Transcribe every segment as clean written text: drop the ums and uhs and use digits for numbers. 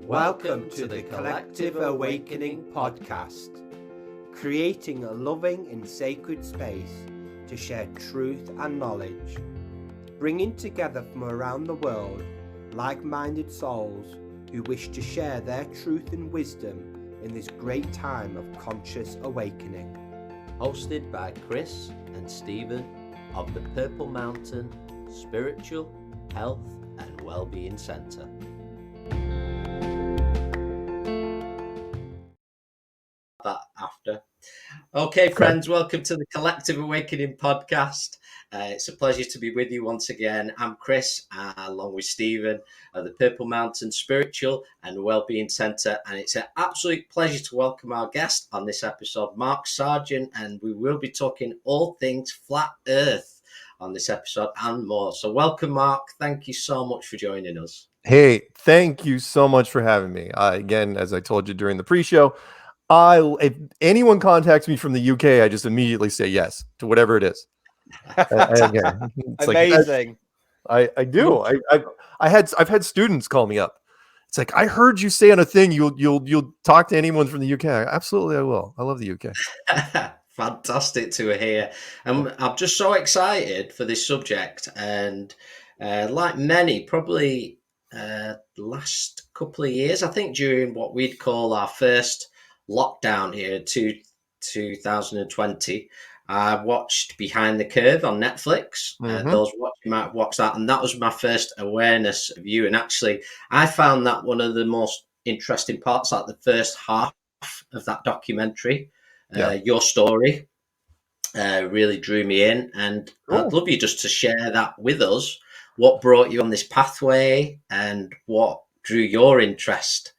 Welcome to the Collective Awakening podcast, creating a loving and sacred space to share truth and knowledge, bringing together from around the world like-minded souls who wish to share their truth and wisdom in this great time of conscious awakening. Hosted by Chris and Stephen of the Purple Mountain Spiritual, Health and Wellbeing Centre. That after. Okay, friends, welcome to the Collective Awakening podcast. It's a pleasure to be with you once again. I'm Chris, along with Stephen of the Purple Mountain Spiritual and Wellbeing Centre, and it's an absolute pleasure to welcome our guest on this episode, Mark Sargent, and we will be talking all things flat Earth on this episode and more. So welcome, Mark. Thank you so much for joining us. Hey, thank you so much for having me. Again, as I told you during the pre-show, if anyone contacts me from the UK, I just immediately say yes to whatever it is. Again, Amazing. Like, I do. I've had students call me up. It's like, I heard you say on a thing you'll talk to anyone from the UK. Absolutely, I will. I love the UK. Fantastic to hear. And I'm just so excited for this subject. And like many, probably last couple of years, I think during what we'd call our first lockdown here, 2020, I watched Behind the Curve on Netflix. Those watching might watch that, and that was my first awareness of you. And actually, I found that one of the most interesting parts, like the first half of that documentary. Your story really drew me in, and I'd love you just to share that with us. What brought you on this pathway, and what drew your interest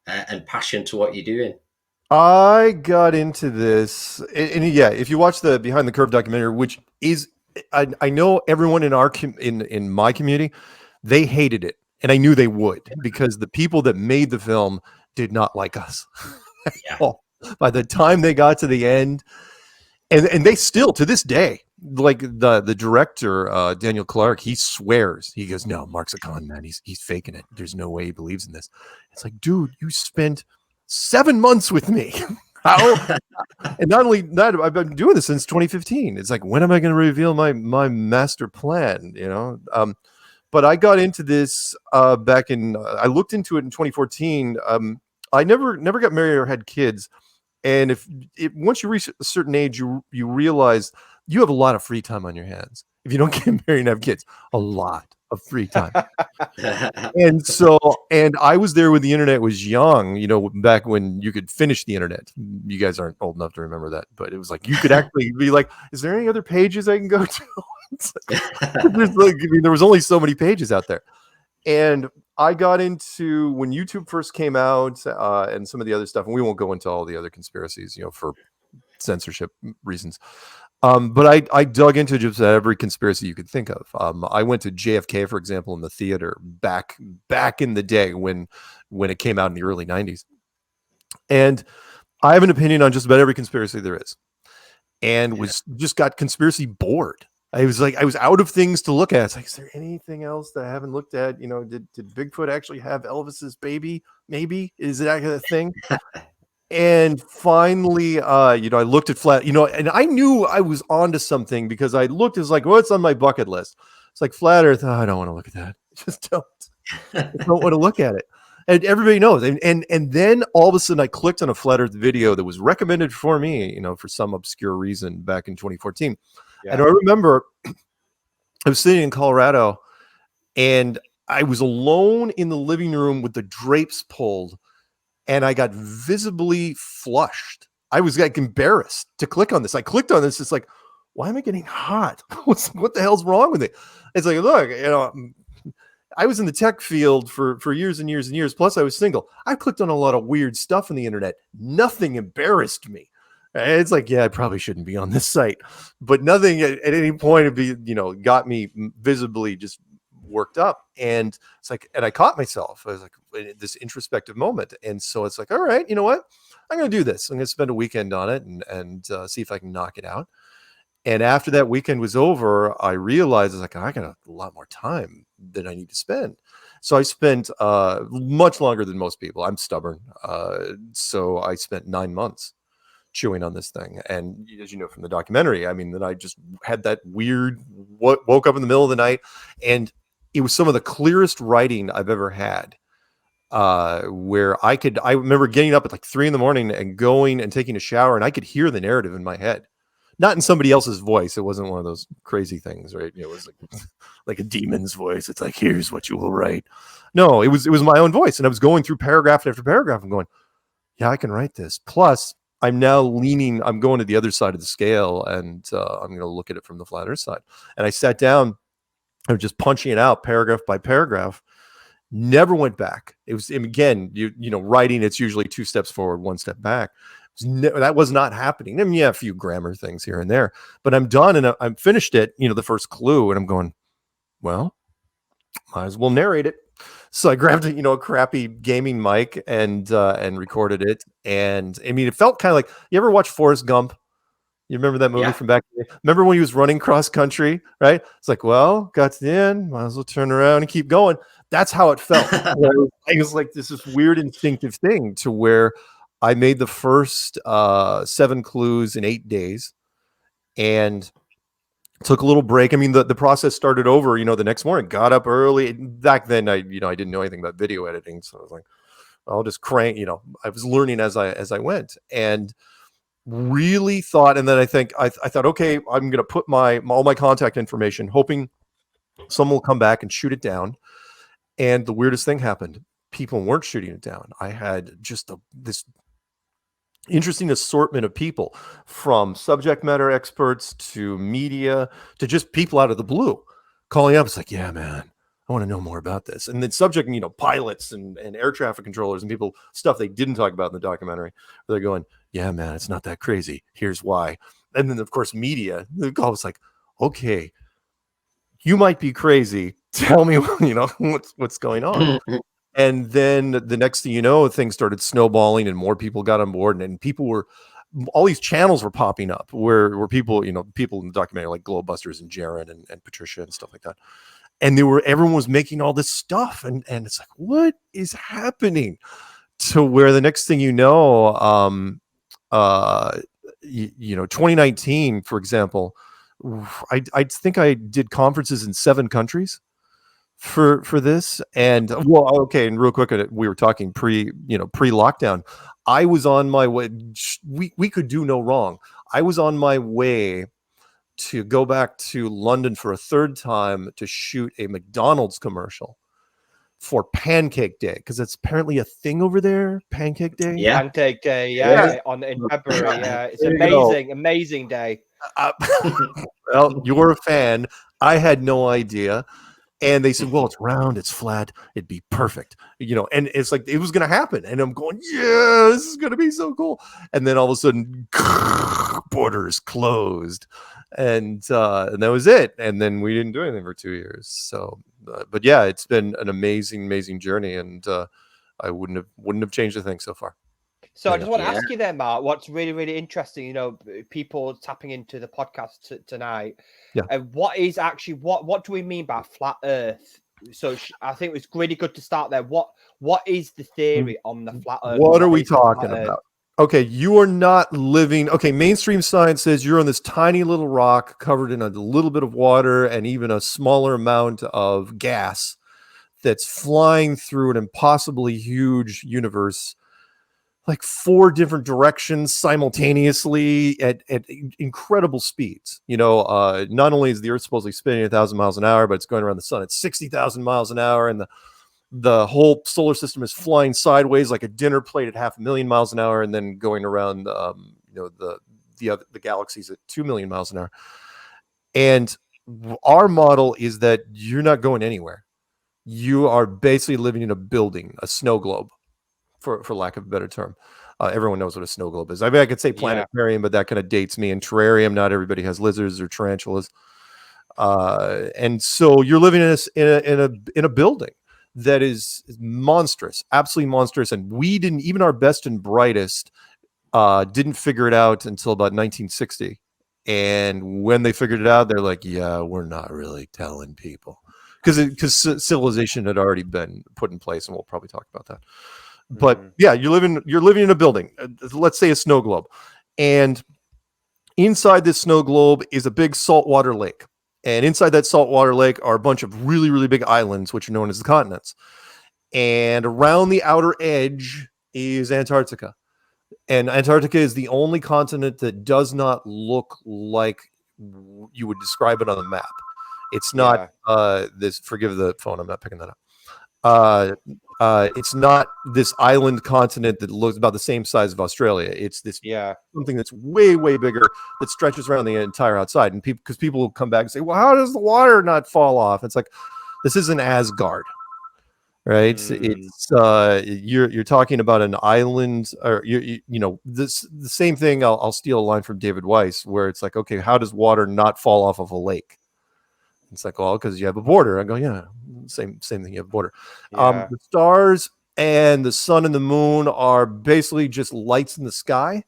and passion to what you're doing? I got into this, and yeah, if you watch the Behind the Curve documentary, which is, I know everyone in our in my community, they hated it, and I knew they would, because the people that made the film did not like us. Yeah. By the time they got to the end, and they still to this day, like the director Daniel Clark, he swears, he goes, "No, Mark's a con man. He's faking it. There's no way he believes in this." It's like, dude, you spent 7 months with me. How? And not only that, I've been doing this since 2015. It's like, when am I going to reveal my master plan? You know. But I got into this back in. I looked into it in 2014. I never got married or had kids. And once you reach a certain age, you realize you have a lot of free time on your hands. If you don't get married and have kids, a lot of free time. and I was there when the internet was young, you know, back when you could finish the internet. You guys aren't old enough to remember that, but it was like, you could actually be like, is there any other pages I can go to? There was only so many pages out there. And I got into when YouTube first came out and some of the other stuff, and we won't go into all the other conspiracies, you know, for censorship reasons. But I dug into just every conspiracy you could think of. I went to JFK, for example, in the theater back in the day when it came out in the early 90s. And I have an opinion on just about every conspiracy there is, and just got conspiracy bored. I was out of things to look at. It's like, is there anything else that I haven't looked at? You know, did Bigfoot actually have Elvis's baby? Maybe. Is that a thing? And finally, you know, I looked at flat, you know, and I knew I was onto something because I looked, it's like, what's on my bucket list? It's like flat Earth. Oh, I don't want to look at that. Just don't. I don't want to look at it. And everybody knows. And then all of a sudden I clicked on a flat Earth video that was recommended for me, you know, for some obscure reason back in 2014. Yeah. And I remember I was sitting in Colorado and I was alone in the living room with the drapes pulled, and I got visibly flushed. I was like embarrassed to click on this. I clicked on this. It's like, why am I getting hot? What the hell's wrong with it? It's like, look, you know, I was in the tech field for years and years and years. Plus I was single. I clicked on a lot of weird stuff on the internet. Nothing embarrassed me. It's like, yeah, I probably shouldn't be on this site, but nothing at any point got me visibly just worked up. And it's like, and I caught myself. I was like, in this introspective moment. And so it's like, all right, you know what? I'm going to do this. I'm going to spend a weekend on it and see if I can knock it out. And after that weekend was over, I realized I got a lot more time than I need to spend. So I spent much longer than most people. I'm stubborn. So I spent 9 months chewing on this thing. And as you know from the documentary, I mean, then I just had that weird, woke up in the middle of the night, and it was some of the clearest writing I've ever had. Where I remember getting up at like 3 a.m. and going and taking a shower, and I could hear the narrative in my head. Not in somebody else's voice. It wasn't one of those crazy things, right? It was like a demon's voice. It's like, here's what you will write. No, it was my own voice. And I was going through paragraph after paragraph and going, yeah, I can write this. Plus, I'm going to the other side of the scale, and I'm going to look at it from the flat earth side. And I sat down, I was just punching it out paragraph by paragraph, never went back. It was, again, writing, it's usually 2 steps forward, 1 step back. That was not happening. I mean, yeah, a few grammar things here and there, but I'm done, and I'm finished it, the first clue, and I'm going, well, might as well narrate it. So I grabbed a crappy gaming mic and recorded it. And I mean, it felt kind of like, you ever watch Forrest Gump? You remember that movie from back in the day? Remember when he was running cross country, right? It's like, well, got to the end, might as well turn around and keep going. That's how it felt. It was like this weird instinctive thing to where I made the first 7 clues in 8 days and took a little break. I mean, the process started over, the next morning, got up early. Back then, I didn't know anything about video editing. So I was like, I'll just crank, I was learning as I went, and really thought. And then I thought, okay, I'm going to put all my contact information, hoping someone will come back and shoot it down. And the weirdest thing happened. People weren't shooting it down. I had just this interesting assortment of people, from subject matter experts to media to just people out of the blue calling up. It's like, yeah, man, I want to know more about this. And then subject, pilots and air traffic controllers and people, stuff they didn't talk about in the documentary. They're going, yeah, man, it's not that crazy. Here's why. And then, of course, media, the call was like, okay, you might be crazy. Tell me, what's going on. And then the next thing you know, things started snowballing and more people got on board, and all these channels were popping up where people, people in the documentary like Globebusters and Jaron and Patricia and stuff like that. And everyone was making all this stuff. And it's like, what is happening? To where the next thing 2019, for example, I think I did conferences in 7 countries for this. And well, okay, and real quick, we were talking pre-lockdown. I was on my way. We could do no wrong. I was on my way to go back to London for a 3rd time to shoot a McDonald's commercial for Pancake Day, because it's apparently a thing over there. Pancake Day, Pancake Day, in February. Yeah, it's amazing day. Well, you're a fan. I had no idea. And they said, well, it's round, it's flat, it'd be perfect, and it's like, it was going to happen. And I'm going, yeah, this is going to be so cool. And then all of a sudden, borders closed. And that was it. And then we didn't do anything for 2 years. So, but yeah, it's been an amazing journey. And I wouldn't have changed a thing so far. So I just want to ask you then, Mark, what's really, really interesting, people tapping into the podcast tonight. Yeah. And what do we mean by flat Earth? So I think it's really good to start there. What is the theory on the flat Earth? What are we talking about? Okay, you are not living. Okay, mainstream science says you're on this tiny little rock covered in a little bit of water and even a smaller amount of gas that's flying through an impossibly huge universe, like 4 different directions simultaneously at incredible speeds. Not only is the Earth supposedly spinning 1,000 miles an hour, but it's going around the sun at 60,000 miles an hour, and the whole solar system is flying sideways like a dinner plate at 500,000 miles an hour, and then going around the galaxies at 2 million miles an hour. And our model is that you're not going anywhere. You are basically living in a building, a snow globe, for lack of a better term. Everyone knows what a snow globe is. I mean, I could say planetarium, but that kind of dates me. In terrarium, not everybody has lizards or tarantulas. And so you're living in a building that is monstrous, absolutely monstrous. And we didn't, even our best and brightest, didn't figure it out until about 1960. And when they figured it out, they're like, yeah, we're not really telling people. Because civilization had already been put in place, and we'll probably talk about that. But yeah, you're living in a building, let's say a snow globe. And inside this snow globe is a big saltwater lake. And inside that saltwater lake are a bunch of really, really big islands, which are known as the continents. And around the outer edge is Antarctica. And Antarctica is the only continent that does not look like you would describe it on the map. It's not this, forgive the phone, I'm not picking that up. It's not this island continent that looks about the same size of Australia. It's this something that's way, way bigger that stretches around the entire outside. And because people will come back and say, well, how does the water not fall off? It's like, this isn't Asgard. Right, it's you're talking about an island, or you know, the same thing. I'll steal a line from David Weiss, where it's like, okay, how does water not fall off of a lake? It's like, well, because you have a border. I go, yeah, same thing. You have a border. The stars and the sun and the moon are basically just lights in the sky.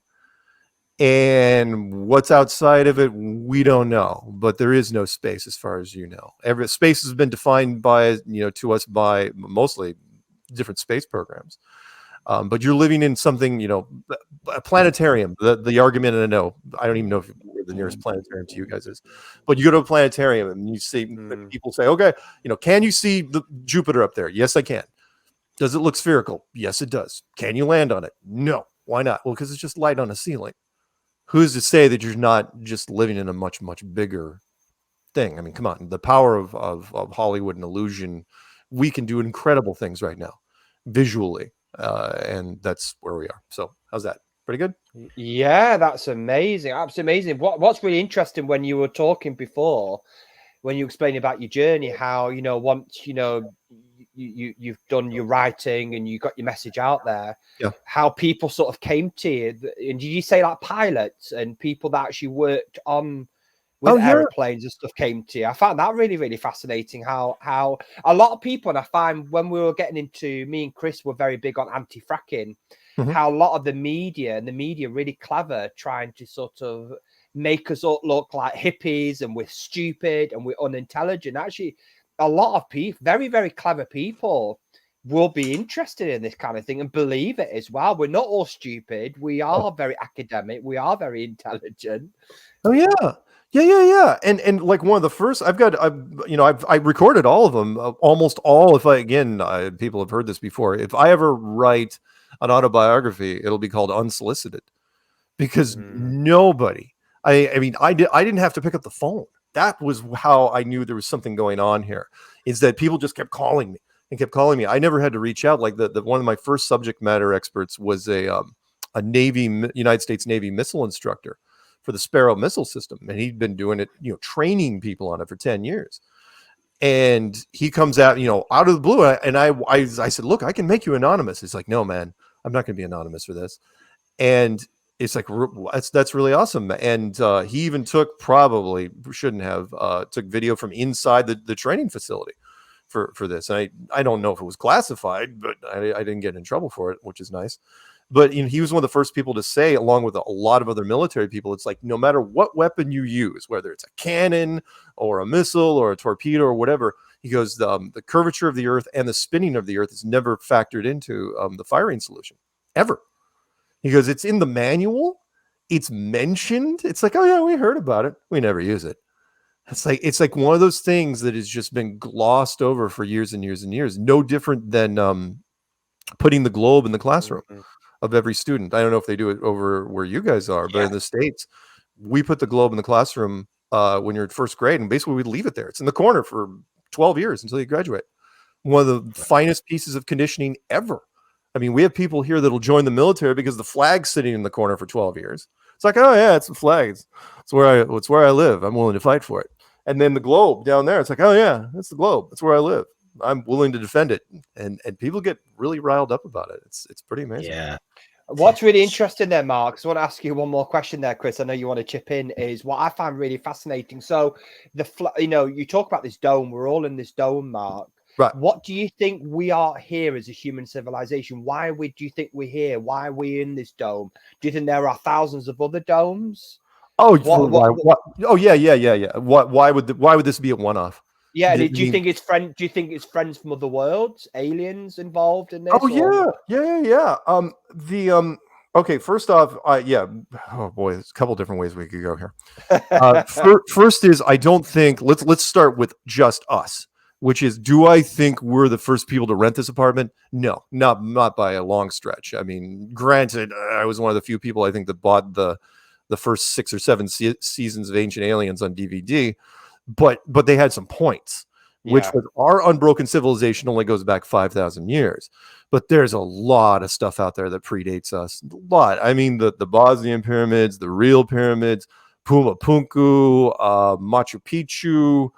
And what's outside of it, we don't know. But there is no space, as far as you know. Every space has been defined by, to us by mostly different space programs. But you're living in something, a planetarium. The argument, and I don't even know where the nearest planetarium to you guys is. But you go to a planetarium and you see people say, okay, can you see the Jupiter up there? Yes, I can. Does it look spherical? Yes, it does. Can you land on it? No. Why not? Well, because it's just light on a ceiling. Who's to say that you're not just living in a much, much bigger thing? I mean, come on. The power of Hollywood and illusion, we can do incredible things right now, visually. And that's where we are. So how's that? Pretty good? Yeah, that's amazing. Absolutely amazing. What's really interesting when you were talking before, when you explained about your journey, how, once, you've done your writing and you got your message out there, how people sort of came to you. And did you say like pilots and people that actually worked on with airplanes and stuff came to you? I found that really, really fascinating, how a lot of people, and I find when we were getting into, me and Chris were very big on anti-fracking, how a lot of the media really clever, trying to sort of make us all look like hippies and we're stupid and we're unintelligent. Actually, a lot of people, very, very clever people, will be interested in this kind of thing and believe it as well. We're not all stupid. We are very academic. We are very intelligent. Oh yeah. Yeah. And like one of the first, I recorded all of them, almost all. People have heard this before. If I ever write an autobiography, it'll be called Unsolicited, because nobody, I didn't have to pick up the phone. That was how I knew there was something going on here, is that people just kept calling me. I never had to reach out. Like the one of my first subject matter experts was a United States Navy missile instructor for the Sparrow missile system. And he'd been doing it, training people on it for 10 years. And he comes out, out of the blue. And I said, look, I can make you anonymous. He's like, no, man, I'm not going to be anonymous for this. And it's like, that's really awesome. And he even took video from inside the training facility for this. And I don't know if it was classified, but I didn't get in trouble for it, which is nice. But he was one of the first people to say, along with a lot of other military people, it's like, no matter what weapon you use, whether it's a cannon or a missile or a torpedo or whatever, he goes, the curvature of the earth and the spinning of the earth is never factored into the firing solution, ever. He goes, it's in the manual, it's mentioned. It's like, oh yeah, we heard about it, we never use it. It's like one of those things that has just been glossed over for years and years and years. No different than putting the globe in the classroom of every student. I don't know if they do it over where you guys are, but in the States, we put the globe in the classroom when you're in first grade, and basically we leave it there. It's in the corner for 12 years until you graduate. One of the finest pieces of conditioning ever. I mean, we have people here that'll join the military because the flag's sitting in the corner for 12 years. It's like, oh yeah, it's the flag. It's where I live. I'm willing to fight for it. And then the globe down there, it's like, oh yeah, that's the globe. That's where I live. I'm willing to defend it. And people get really riled up about it. It's pretty amazing. Yeah. What's really interesting there, Mark, so I want to ask you one more question there, Chris. I know you want to chip in, is what I find really fascinating. So you talk about this dome. We're all in this dome, Mark. Right. What do you think we are here as a human civilization? Why do you think we're here? Why are we in this dome? Do you think there are thousands of other domes? Oh, oh yeah. Why would this be a one-off? Yeah, do you think it's friends from other worlds, aliens involved in this? Oh yeah. Okay, first off, yeah. Oh boy, there's a couple different ways we could go here. First is I don't think let's start with just us, which is, do I think we're the first people to rent this apartment? No, not by a long stretch. I mean, granted, I was one of the few people I think that bought the first 6 or 7 seasons of Ancient Aliens on DVD, but they had some points. Which was our unbroken civilization only goes back 5,000 years. But there's a lot of stuff out there that predates us. A lot. I mean, the Bosnian pyramids, the real pyramids, Puma Punku, Machu Picchu,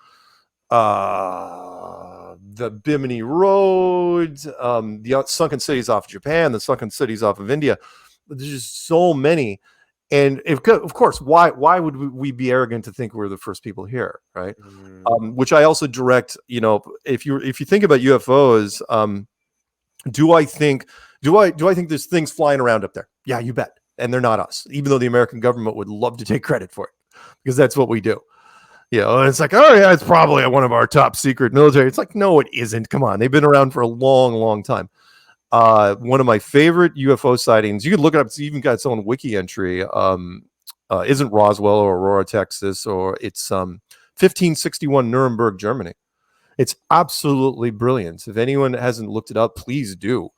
the Bimini Road, the sunken cities off of Japan, the sunken cities off of India. There's just so many. And of course, why would we be arrogant to think we're the first people here, right? Which I also direct. If you think about UFOs, do I think there's things flying around up there? Yeah, you bet. And they're not us, even though the American government would love to take credit for it, because that's what we do. And it's like, oh yeah, it's probably one of our top secret military. It's like, no, it isn't. Come on, they've been around for a long, long time. One of my favorite UFO sightings, you can look it up, it's even got its own wiki entry, isn't Roswell or Aurora, Texas, or it's 1561 Nuremberg, Germany. It's absolutely brilliant. If anyone hasn't looked it up, please do.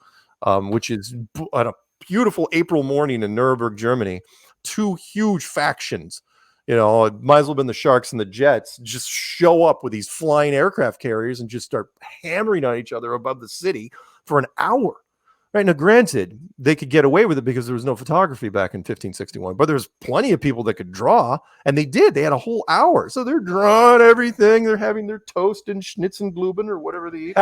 Which is on a beautiful April morning in Nuremberg, Germany, 2 huge factions, it might as well have been the Sharks and the Jets, just show up with these flying aircraft carriers and just start hammering on each other above the city for an hour. Right. Now, granted, they could get away with it because there was no photography back in 1561, but there's plenty of people that could draw, and they did. They had a whole hour. So they're drawing everything. They're having their toast and Schnitzengluben or whatever they eat.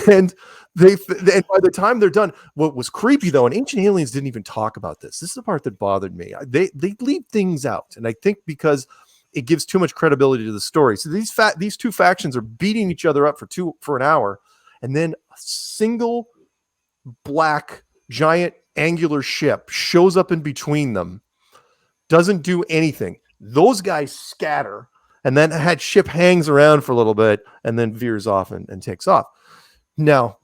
And by the time they're done, what was creepy, though, and Ancient Aliens didn't even talk about this. This is the part that bothered me. They leave things out. And I think because it gives too much credibility to the story. So these 2 factions are beating each other up for an hour. And then a single black giant angular ship shows up in between them, doesn't do anything. Those guys scatter, and then that ship hangs around for a little bit and then veers off and takes off. Now,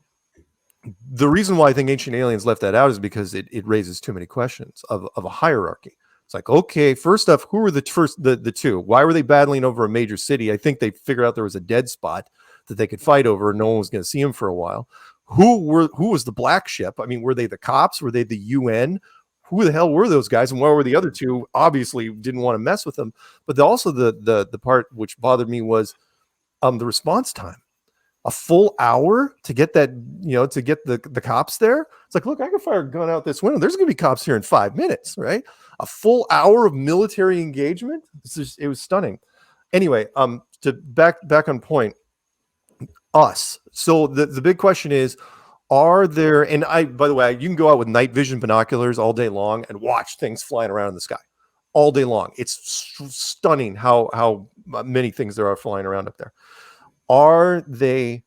the reason why I think Ancient Aliens left that out is because it raises too many questions of a hierarchy. It's like, okay, first off, who were the 2? Why were they battling over a major city? I think they figured out there was a dead spot that they could fight over, and no one was going to see him for a while. Who was the black ship? I mean, were they the cops? Were they the UN? Who the hell were those guys? And where were the other 2? Obviously didn't want to mess with them. But also the part which bothered me was the response time. A full hour to get that, to get the cops there. It's like, look, I can fire a gun out this window. There's going to be cops here in 5 minutes, right? A full hour of military engagement. It was stunning. Anyway, to back on point. Us. So the big question is, are there, and by the way, you can go out with night vision binoculars all day long and watch things flying around in the sky all day long. It's stunning how many things there are flying around up there. Are they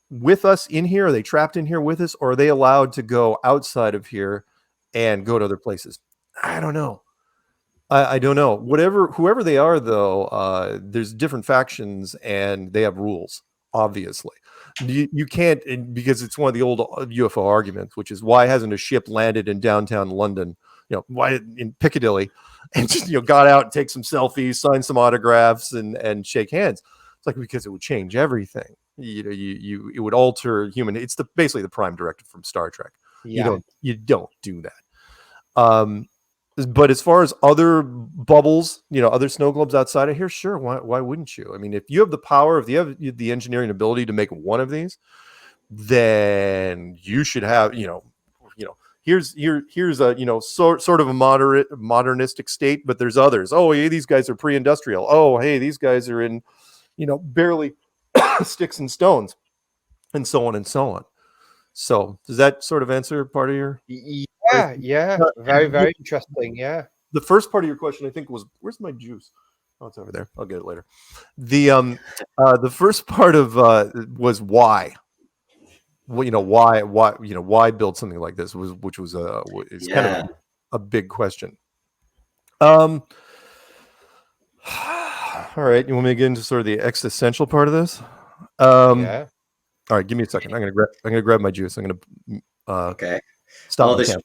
with us in here? Are they trapped in here with us? Or are they allowed to go outside of here and go to other places? I don't know. I don't know. Whoever they are, though, there's different factions and they have rules. Obviously, you can't, because it's one of the old UFO arguments, which is, why hasn't a ship landed in downtown London? Why in Piccadilly, and just got out and take some selfies, sign some autographs, and shake hands. It's like, because it would change everything. It would alter human. It's basically the prime directive from Star Trek. Yeah. You don't do that. But as far as other bubbles, other snow globes outside of here, sure. Why wouldn't you? I mean, if you have the power, if you have the engineering ability to make one of these, then you should have, here's a sort of a modernistic state, but there's others. Oh, hey, these guys are pre-industrial. Oh, hey, these guys are in, barely sticks and stones, and so on and so on. So does that sort of answer part of your? Yeah. Very, very interesting. Yeah. The first part of your question, I think, was, where's my juice? Oh, it's over there. I'll get it later. The first part of was why. Well, why build something like this, which was kind of a big question. All right, you want me to get into sort of the existential part of this? Yeah. All right, give me a second. I'm gonna grab my juice. I'm gonna Okay. stop Oh, my this camera.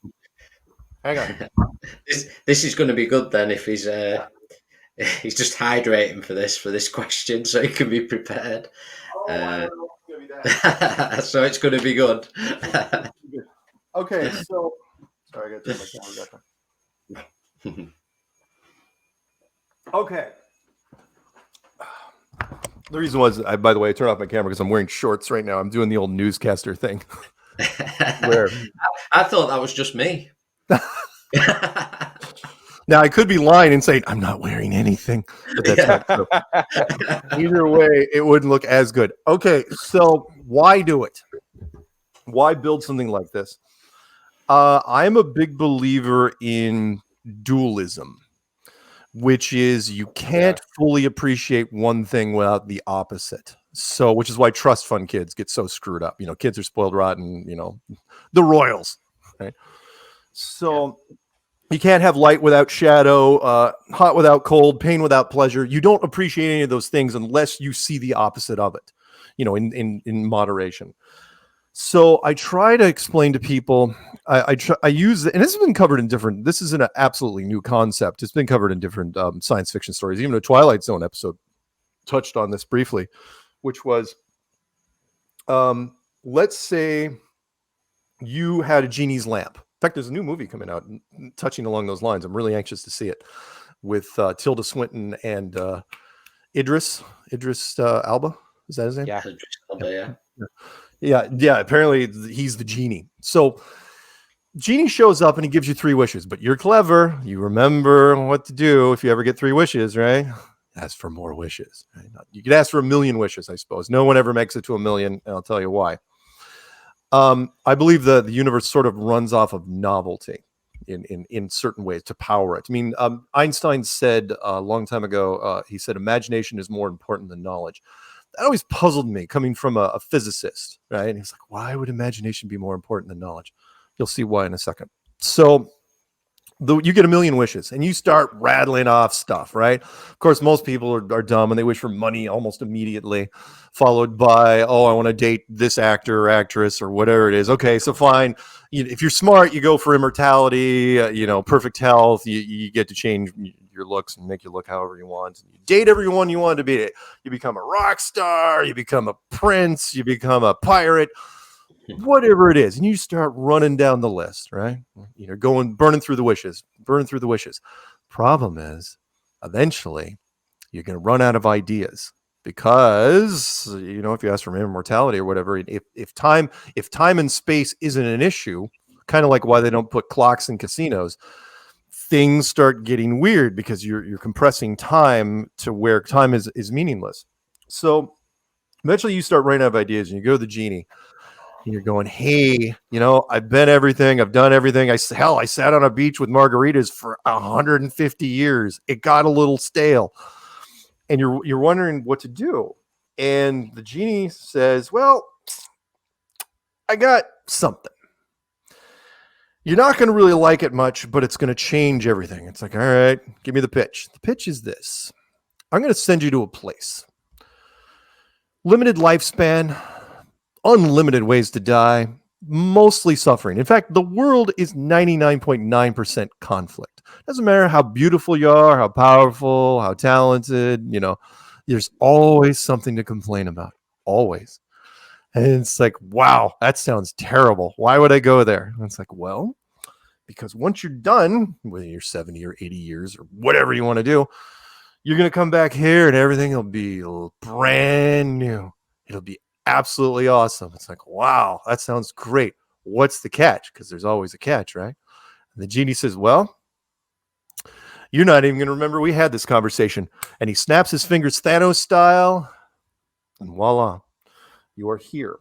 Hang on. this is going to be good then if he's just hydrating for this question so he can be prepared. So it's going to be good. Okay, so sorry, I gotta turn my camera back on. Okay. The reason was, by the way, I turned off my camera because I'm wearing shorts right now. I'm doing the old newscaster thing. Where I thought that was just me. Now I could be lying and saying I'm not wearing anything, but that's not true. Either way, it wouldn't look as good. Okay, so why do it? Why build something like this? I'm a big believer in dualism, which is you can't fully appreciate one thing without the opposite. So, which is why trust fund kids get so screwed up. You know, kids are spoiled rotten, you know, the royals, right? So you can't have light without shadow, hot without cold, pain without pleasure. You don't appreciate any of those things unless you see the opposite of it, you know, in moderation. So I try to explain to people, I use, and this has been covered in different, this isn't an absolutely new concept. It's been covered in different science fiction stories. Even a Twilight Zone episode touched on this briefly, which was, let's say you had a genie's lamp. In fact, there's a new movie coming out touching along those lines. I'm really anxious to see it with Tilda Swinton and Idris Elba. Is that his name? Yeah. Yeah. Apparently he's the genie. So genie shows up and he gives you 3 wishes, but you're clever. You remember what to do if you ever get 3 wishes, right? Ask for more wishes. Right? You could ask for 1 million wishes, I suppose. No one ever makes it to 1 million, and I'll tell you why. I believe the universe sort of runs off of novelty in certain ways to power it. I mean, Einstein said a long time ago, he said, imagination is more important than knowledge. That always puzzled me coming from a physicist, right? And he's like, why would imagination be more important than knowledge? You'll see why in a second. So you get 1 million wishes and you start rattling off stuff, right? Of course, most people are dumb and they wish for money almost immediately, followed by, oh, I want to date this actor or actress or whatever it is. Okay, so fine. If you're smart, you go for immortality, perfect health. You get to change your looks and make you look however you want. You date everyone you want to be. You become a rock star. You become a prince. You become a pirate. Whatever it is, and you start running down the list, right? Burning through the wishes. Problem is, eventually, you're going to run out of ideas because, if you ask for immortality or whatever, if time and space isn't an issue, kind of like why they don't put clocks in casinos, things start getting weird because you're compressing time to where time is meaningless. So eventually, you start running out of ideas, and you go to the genie. And you're going, hey, I've been everything. I've done everything. I sat on a beach with margaritas for 150 years. It got a little stale. And you're wondering what to do. And the genie says, well, I got something. You're not going to really like it much, but it's going to change everything. It's like, all right, give me the pitch. The pitch is this. I'm going to send you to a place. Limited lifespan. Unlimited ways to die, mostly suffering. In fact, the world is 99.9% conflict. Doesn't matter how beautiful you are, how powerful, how talented, there's always something to complain about. Always. And it's like, wow, that sounds terrible. Why would I go there? And it's like, well, because once you're done, whether you're 70 or 80 years or whatever you want to do, you're going to come back here and everything will be brand new. It'll be absolutely awesome. It's like, wow, that sounds great. What's the catch? Because there's always a catch, right? And the genie says, well, you're not even going to remember we had this conversation. And he snaps his fingers Thanos style, and voila, you are here.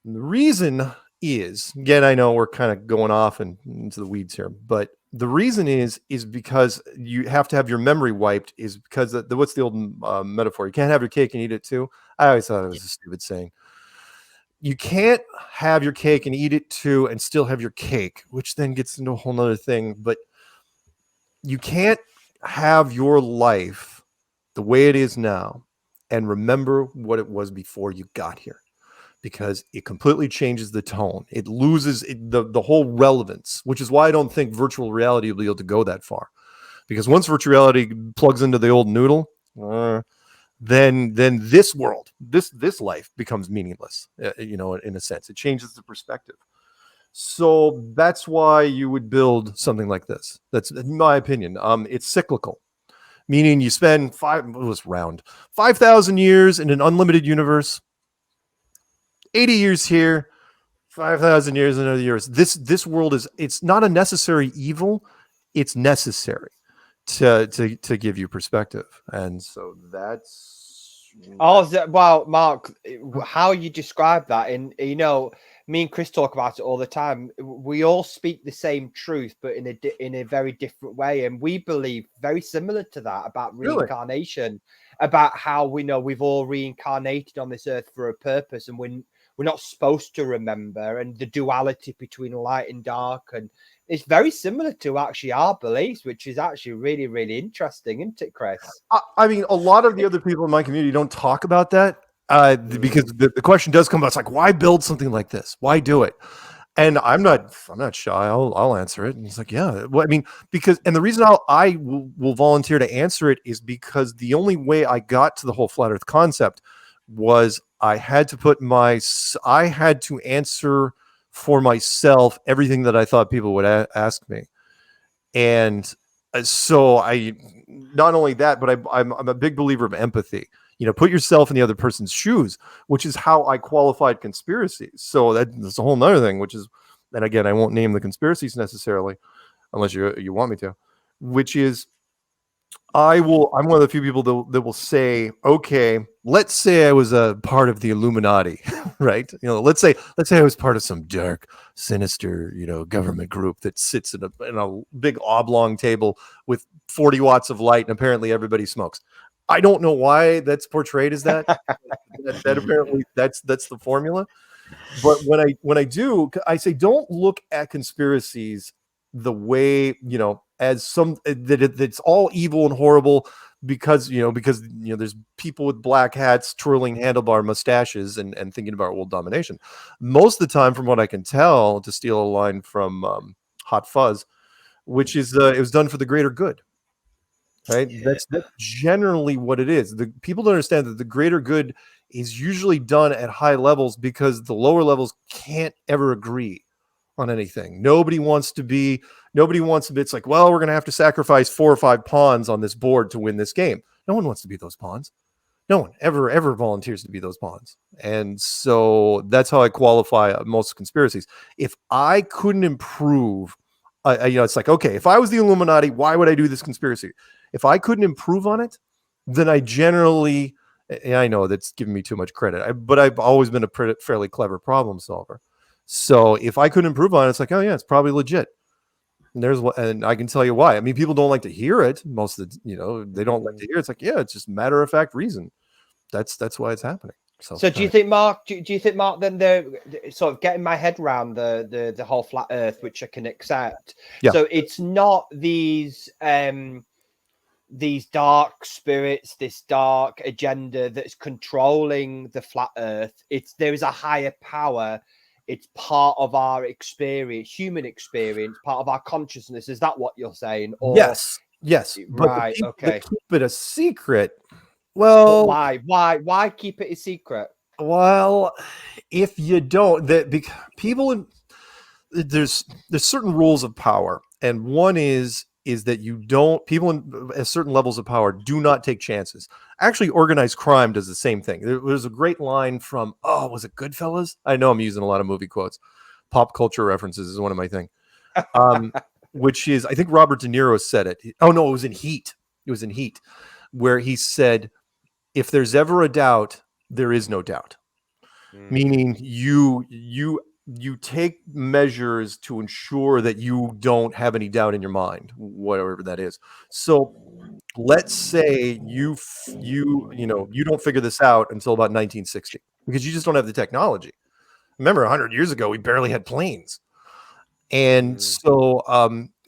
And the reason is, again, I know we're kind of going off and into the weeds here, but the reason is because you have to have your memory wiped, is because what's the old metaphor? You can't have your cake and eat it too. I always thought it was a stupid saying. You can't have your cake and eat it too and still have your cake, which then gets into a whole nother thing. But you can't have your life the way it is now and remember what it was before you got here, because it completely changes the tone. It loses the whole relevance, which is why I don't think virtual reality will be able to go that far. Because once virtual reality plugs into the old noodle, then this world, this life becomes meaningless. In a sense, it changes the perspective. So that's why you would build something like this. That's in my opinion. It's cyclical, meaning you spend 5,000 years in an unlimited universe, 80 years here, 5,000 years in another universe. This world it's not a necessary evil. It's necessary to give you perspective. And so that's well, Mark, how you describe that, and me and Chris talk about it all the time. We all speak the same truth, but in a very different way, and we believe very similar to that about reincarnation, about how we've all reincarnated on this earth for a purpose, and we're not supposed to remember, and the duality between light and dark, and it's very similar to actually our beliefs, which is actually really, really interesting, isn't it, Chris? I mean, a lot of the other people in my community don't talk about that because the question does come up. It's like, why build something like this? Why do it? And I'm not shy. I'll answer it. And it's like, yeah. Well, I mean, and the reason I will volunteer to answer it is because the only way I got to the whole flat Earth concept was I had to answer for myself everything that I thought people would ask me. And so I, not only that, but I'm a big believer of empathy. Put yourself in the other person's shoes, which is how I qualified conspiracies. So that's a whole nother thing, which is, and again, I won't name the conspiracies necessarily, unless you want me to, which is, I'm one of the few people that will say, okay, let's say I was a part of the Illuminati, right? Let's say I was part of some dark, sinister, government group that sits in a big oblong table with 40 watts of light, and apparently everybody smokes. I don't know why that's portrayed as that. that apparently that's the formula. But when I do, I say, don't look at conspiracies the way, as it's all evil and horrible because there's people with black hats twirling handlebar mustaches and thinking about world domination. Most of the time, from what I can tell, to steal a line from Hot Fuzz, which is it was done for the greater good. Right? Yeah. That's generally what it is. The people don't understand that the greater good is usually done at high levels because the lower levels can't ever agree on anything. Nobody wants to be. It's like, well, we're going to have to sacrifice 4 or 5 pawns on this board to win this game. No one wants to be those pawns. No one ever volunteers to be those pawns. And so that's how I qualify most conspiracies. If I couldn't improve, it's like, okay, if I was the Illuminati, why would I do this conspiracy? If I couldn't improve on it, then I generally, and I know that's giving me too much credit, but I've always been a fairly clever problem solver. So if I couldn't improve on it, it's like, oh yeah, it's probably legit. And I can tell you why. I mean, people don't like to hear it. Most of the, they don't like to hear it. It's like, yeah, it's just matter of fact reason. That's why it's happening. So do you think, Mark? Do you think, Mark? Then the sort of getting my head around the whole flat Earth, which I can accept. Yeah. So it's not these dark spirits, this dark agenda that's controlling the flat Earth. There is a higher power. It's part of our experience, human experience, part of our consciousness. Is that what you're saying? Or, yes. Right. Okay. Keep it a secret. Well, but why keep it a secret? Well, if you don't, there's certain rules of power, and one is that people at certain levels of power do not take chances. Actually, organized crime does the same thing. There was a great line from, was it Goodfellas? I know I'm using a lot of movie quotes. Pop culture references is one of my things. Which is, I think Robert De Niro said it. Oh no, it was in Heat. Where he said, if there's ever a doubt, there is no doubt. Meaning you take measures to ensure that you don't have any doubt in your mind, whatever that is. So let's say you don't figure this out until about 1960 because you just don't have the technology. Remember, 100 years ago, we barely had planes. And so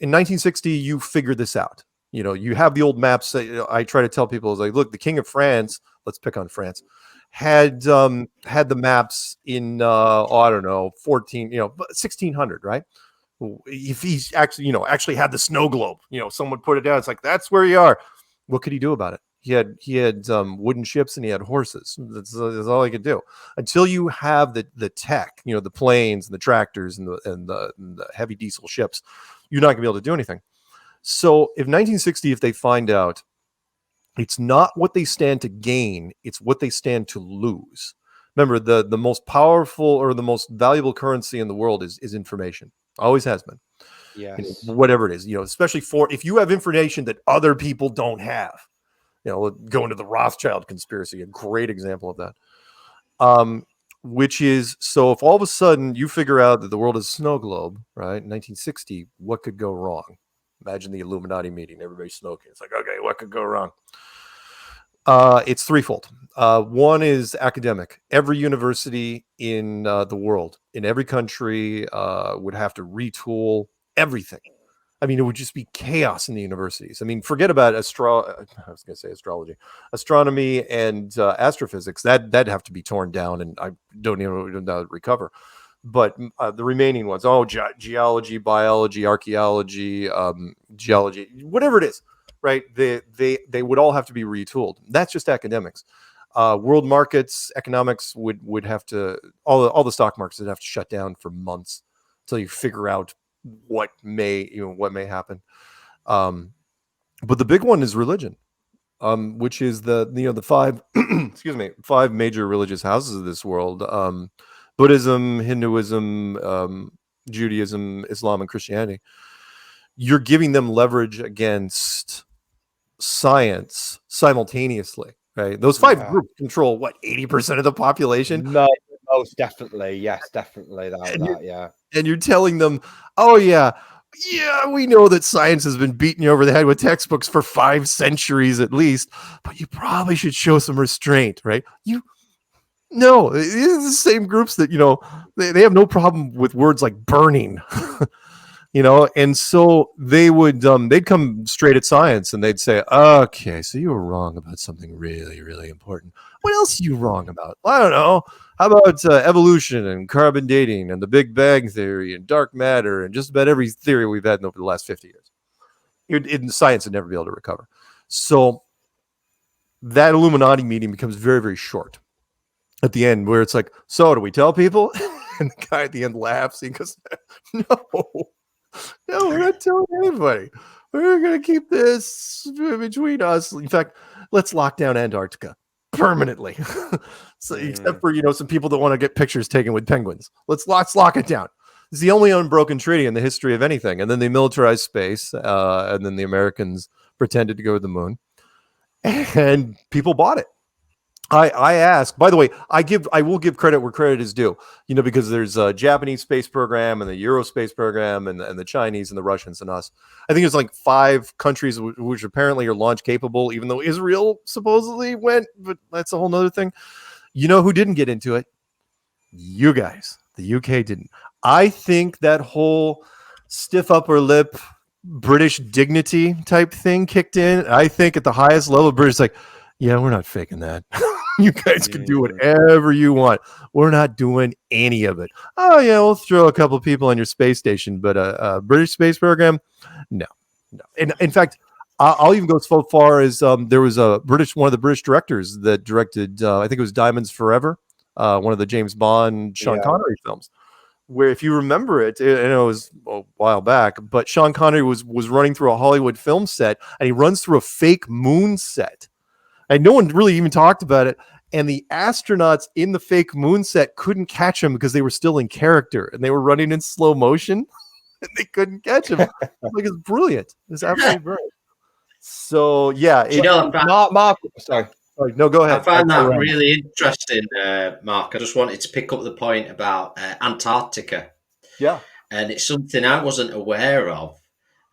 in 1960, you figured this out. You have the old maps that I try to tell people is like, look, the King of France, let's pick on France, had the maps in I don't know 1600, right? If he's actually had the snow globe, someone put it down, it's like, that's where you are. What could he do about it? He had wooden ships and he had horses. That's all he could do until you have the tech, the planes and the tractors and the heavy diesel ships. You're not gonna be able to do anything. So if 1960, if they find out it's not what they stand to gain, it's what they stand to lose. Remember, the most powerful or the most valuable currency in the world is information. Always has been. Yes. Whatever it is, especially if you have information that other people don't have. Go into the Rothschild conspiracy, a great example of that. Which is, so if all of a sudden you figure out that the world is a snow globe, right? In 1960, what could go wrong? Imagine the Illuminati meeting, everybody's smoking. It's like, okay, what could go wrong? It's threefold. One is academic. Every university in the world, in every country, would have to retool everything. I mean, it would just be chaos in the universities. I mean, forget about astrology, astronomy, and astrophysics. That'd have to be torn down, and I don't even know how to recover. But the remaining ones, geology, biology, archaeology, geology, whatever it is, right? They would all have to be retooled. That's just academics. World markets, economics would have to, all the stock markets would have to shut down for months until you figure out what may happen. But the big one is religion, which is the five five major religious houses of this world: Buddhism, Hinduism, Judaism, Islam, and Christianity. You're giving them leverage against science simultaneously, right? Those five groups control 80% of the population. No, most definitely, yes, definitely that. And you're telling them, oh yeah, we know that science has been beating you over the head with textbooks for 5 centuries at least, but you probably should show some restraint, right? No, it's the same groups that, they have no problem with words like burning, and so they would, they'd come straight at science and they'd say, okay, so you were wrong about something really, really important. What else are you wrong about? Well, I don't know. How about evolution and carbon dating and the Big Bang theory and dark matter and just about every theory we've had over the last 50 years? Science would never be able to recover. So that Illuminati meeting becomes very, very short at the end, where it's like, so do we tell people? And the guy at the end laughs. He goes, no, we're not telling anybody. We're going to keep this between us. In fact, let's lock down Antarctica permanently. So except for some people that want to get pictures taken with penguins, let's lock it down. It's the only unbroken treaty in the history of anything. And then they militarized space, and then the Americans pretended to go to the moon, and people bought it. I ask, by the way, I will give credit where credit is due, because there's a Japanese space program and the Euro space program and the Chinese and the Russians and us. I think there's like 5 countries which apparently are launch capable, even though Israel supposedly went, but that's a whole nother thing. You know who didn't get into it? You guys. The UK didn't. I think that whole stiff upper lip British dignity type thing kicked in. I think at the highest level, British like, yeah, we're not faking that. You guys can do whatever you want. We're not doing any of it. Oh yeah, we'll throw a couple people on your space station, but a British space program, no. And in fact, I'll even go so far as there was one of the British directors that directed, I think it was Diamonds Forever, one of the James Bond, Sean Connery films, where if you remember it, I know it was a while back, but Sean Connery was running through a Hollywood film set, and he runs through a fake moon set. And no one really even talked about it. And the astronauts in the fake moon set couldn't catch him because they were still in character and they were running in slow motion and they couldn't catch him. It's brilliant. It's absolutely brilliant. So yeah, Mark. Sorry. No, go ahead. I find that really interesting, Mark. I just wanted to pick up the point about Antarctica. Yeah, and it's something I wasn't aware of.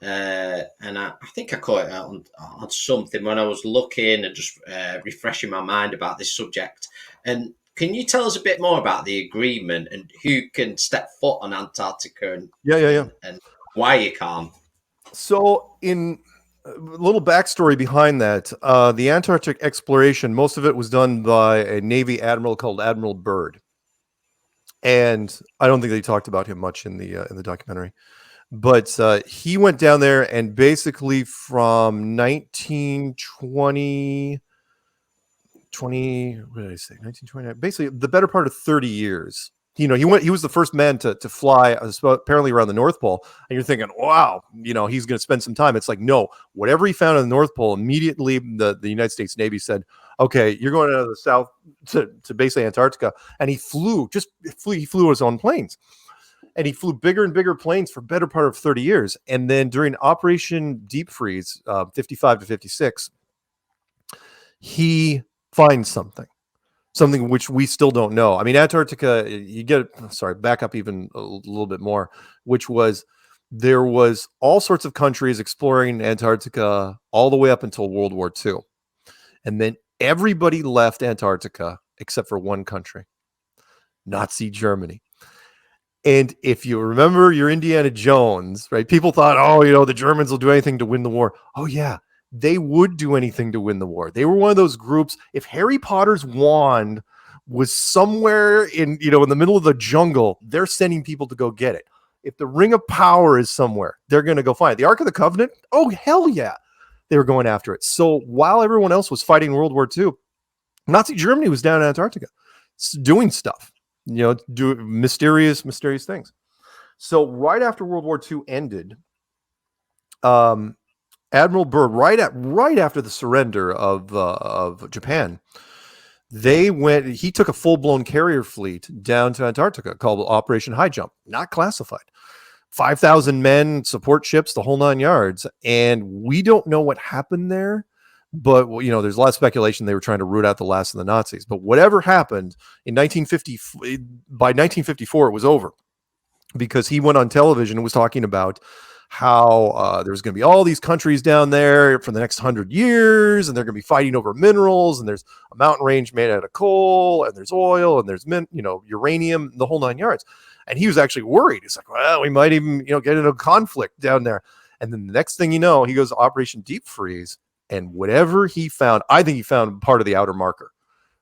And I think I caught it on something when I was looking and just refreshing my mind about this subject. And can you tell us a bit more about the agreement and who can step foot on Antarctica? And, yeah. And why you can't? So in A little backstory behind that. The Antarctic exploration, most of it was done by a Navy admiral called Admiral Byrd. And I don't think they talked about him much in the documentary. But he went down there, and basically from 1920, what did I say? 1929. Basically, the better part of 30 years. He was the first man to fly apparently around the North Pole. And you're thinking, wow, he's going to spend some time. It's like, no, whatever he found on the North Pole, immediately the United States Navy said, okay, you're going out of the south to basically Antarctica. And he flew his own planes. And he flew bigger and bigger planes for better part of 30 years. And then during Operation Deep Freeze, 55 to 56, he finds something which we still don't know. I mean, Antarctica, back up even a little bit more, which was there was all sorts of countries exploring Antarctica all the way up until World War II. And then everybody left Antarctica except for one country, Nazi Germany. And if you remember your Indiana Jones, right? People thought, the Germans will do anything to win the war. Oh, yeah. They would do anything to win the war. They were one of those groups. If Harry Potter's wand was somewhere in the middle of the jungle, they're sending people to go get it. If the Ring of Power is somewhere, they're going to go find it. The Ark of the Covenant, oh, hell yeah. They were going after it. So while everyone else was fighting World War II, Nazi Germany was down in Antarctica doing stuff, do mysterious things. So right after World War II ended, Admiral Byrd, right after the surrender of Japan, he took a full-blown carrier fleet down to Antarctica called Operation High Jump, not classified. 5,000 men, support ships, the whole 9 yards. And we don't know what happened there, but there's a lot of speculation they were trying to root out the last of the Nazis. But whatever happened in by 1954, it was over, because he went on television and was talking about how there's going to be all these countries down there for the next 100 years, and they're going to be fighting over minerals, and there's a mountain range made out of coal, and there's oil, and there's uranium, the whole 9 yards. And he was actually worried. He's like, well, we might even get into a conflict down there. And then the next thing you know, he goes to Operation Deep Freeze, and whatever he found, I think he found part of the outer marker,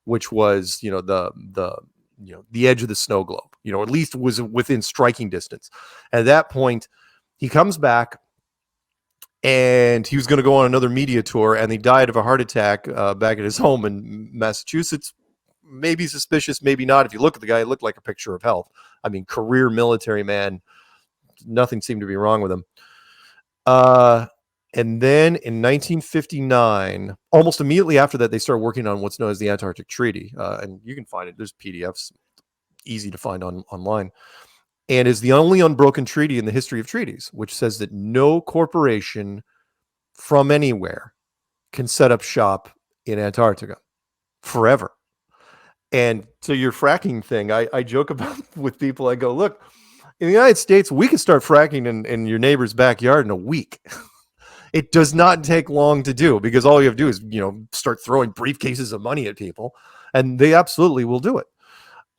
which was the edge of the snow globe. At least was within striking distance. At that point, he comes back, and he was going to go on another media tour, and he died of a heart attack back at his home in Massachusetts. Maybe suspicious, maybe not. If you look at the guy, he looked like a picture of health. I mean, career military man. Nothing seemed to be wrong with him. And then in 1959, almost immediately after that, they started working on what's known as the Antarctic Treaty. And you can find it. There's PDFs, easy to find online. And is the only unbroken treaty in the history of treaties, which says that no corporation from anywhere can set up shop in Antarctica forever. And to your fracking thing, I joke about with people. I go, look, in the United States, we can start fracking in your neighbor's backyard in a week. It does not take long to do, because all you have to do is, start throwing briefcases of money at people, and they absolutely will do it.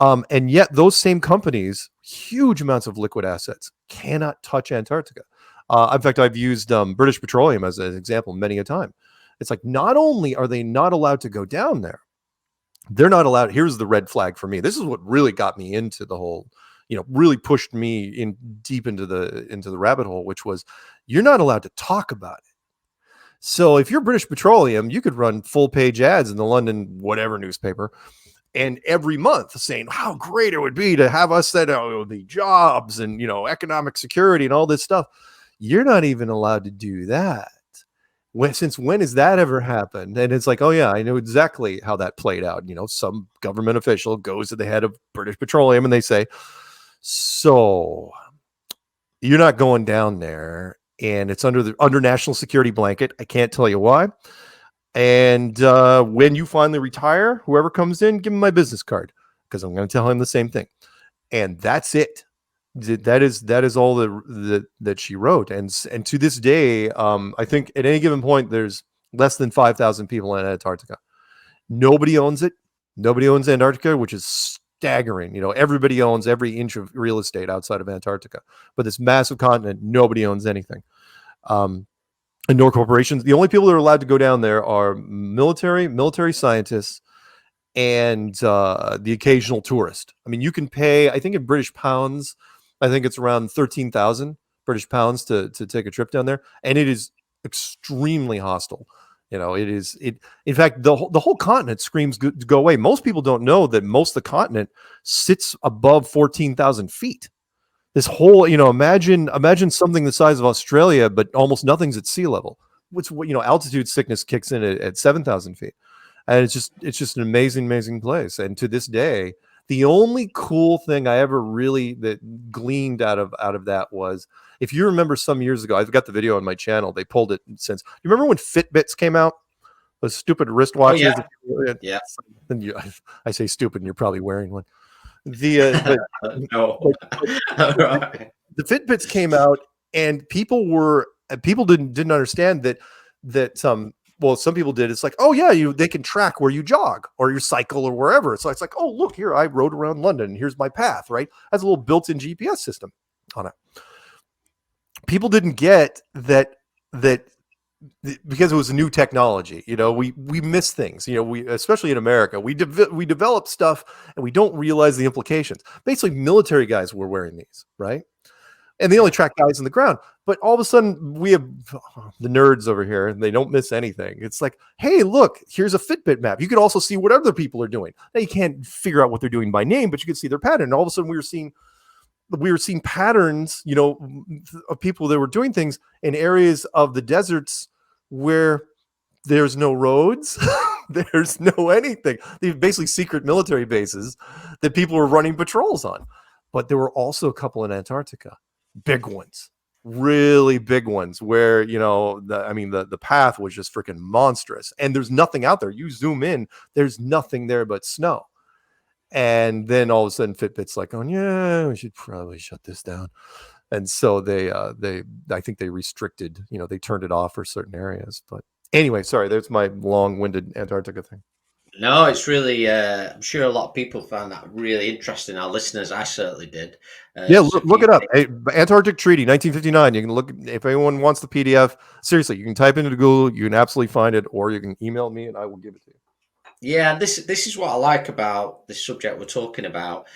And yet those same companies, huge amounts of liquid assets, cannot touch Antarctica. In fact, I've used British Petroleum as an example many a time. It's like, not only are they not allowed to go down there, they're not allowed. Here's the red flag for me. This is what really got me into the whole, really pushed me in deep into the rabbit hole, which was, you're not allowed to talk about it. So if you're British Petroleum, you could run full page ads in the London whatever newspaper, and every month saying how great it would be to have us set out the jobs and, economic security and all this stuff. You're not even allowed to do that. Since when has that ever happened? And it's like, oh yeah, I know exactly how that played out. Some government official goes to the head of British Petroleum and they say, so you're not going down there, and it's under national security blanket. I can't tell you why. And when you finally retire, whoever comes in, give him my business card, because I'm going to tell him the same thing. And that's it. That is all that she wrote. And to this day, I think at any given point, there's less than 5,000 people in Antarctica. Nobody owns it. Nobody owns Antarctica, which is staggering. Everybody owns every inch of real estate outside of Antarctica. But this massive continent, nobody owns anything. nor corporations. The only people that are allowed to go down there are military scientists, and the occasional tourist. I mean, you can pay, I think in British pounds, I think it's around 13,000 British pounds to take a trip down there, and it is extremely hostile. In fact, the whole continent screams to go away. Most people don't know that most of the continent sits above 14,000 feet. This whole, imagine something the size of Australia, but almost nothing's at sea level. Altitude sickness kicks in at 7,000 feet. And it's just an amazing place. And to this day, the only cool thing I ever really that gleaned out of that was, if you remember some years ago, I've got the video on my channel. They pulled it since. You remember when Fitbits came out? Those stupid wristwatches. Oh, yeah. Yeah. I say stupid, and you're probably wearing one. The Fitbits came out, and people didn't understand that well, some people did. It's like, oh yeah, they can track where you jog or you cycle or wherever. So it's like, oh look here, I rode around London, and here's my path, right? Has a little built-in GPS system on it. People didn't get that because it was a new technology. We miss things. We, especially in America, we develop stuff and we don't realize the implications. Basically, military guys were wearing these, right? And they only track guys on the ground. But all of a sudden, we have the nerds over here, and they don't miss anything. It's like, hey, look, here's a Fitbit map. You could also see what other people are doing. Now, you can't figure out what they're doing by name, but you can see their pattern. And all of a sudden, we were seeing patterns, of people that were doing things in areas of the deserts where there's no roads, there's no anything. They're basically secret military bases that people were running patrols on. But there were also a couple in Antarctica, big ones, really big ones, where the path was just freaking monstrous, and there's nothing out there. You zoom in, there's nothing there but snow. And then all of a sudden, Fitbit's like, oh yeah, we should probably shut this down. And so I think they restricted, they turned it off for certain areas. But anyway, sorry, there's my long-winded Antarctica thing. No, it's really, I'm sure a lot of people found that really interesting. Our listeners, I certainly did. Look it up. Hey, Antarctic Treaty, 1959. You can look, if anyone wants the PDF, seriously, you can type into Google, you can absolutely find it, or you can email me and I will give it to you. Yeah, this is what I like about this subject we're talking about,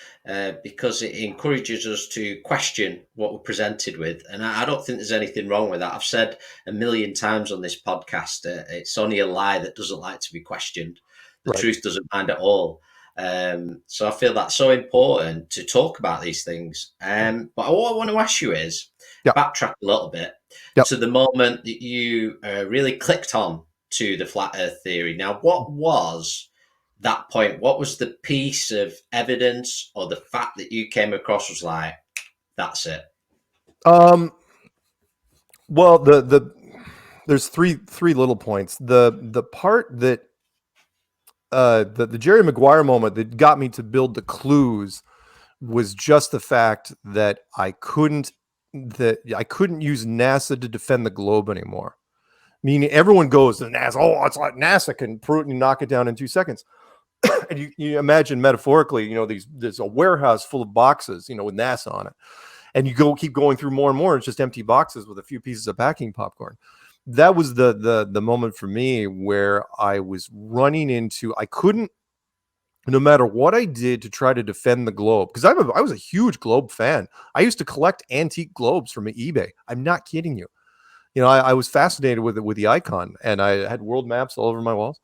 because it encourages us to question what we're presented with. And I don't think there's anything wrong with that. I've said a million times on this podcast, it's only a lie that doesn't like to be questioned. The truth doesn't mind at all. So I feel that's so important to talk about these things. But what I want to ask you is, backtrack a little bit to the moment that you really clicked on to the flat earth theory. Now, what was that point? What was the piece of evidence or the fact that you came across was like, that's it? Well, there's three little points. The part that the Jerry Maguire moment that got me to build the clues was just the fact that I couldn't use NASA to defend the globe anymore. Meaning everyone goes to NASA. Oh, it's like NASA can prove and knock it down in 2 seconds. And you imagine metaphorically, there's a warehouse full of boxes, with NASA on it, and you keep going through more and more. It's just empty boxes with a few pieces of packing popcorn. That was the moment for me where I was running into, I couldn't, no matter what I did to try to defend the globe, because I was a huge globe fan. I used to collect antique globes from eBay. I'm not kidding you. I was fascinated with the icon, and I had world maps all over my walls.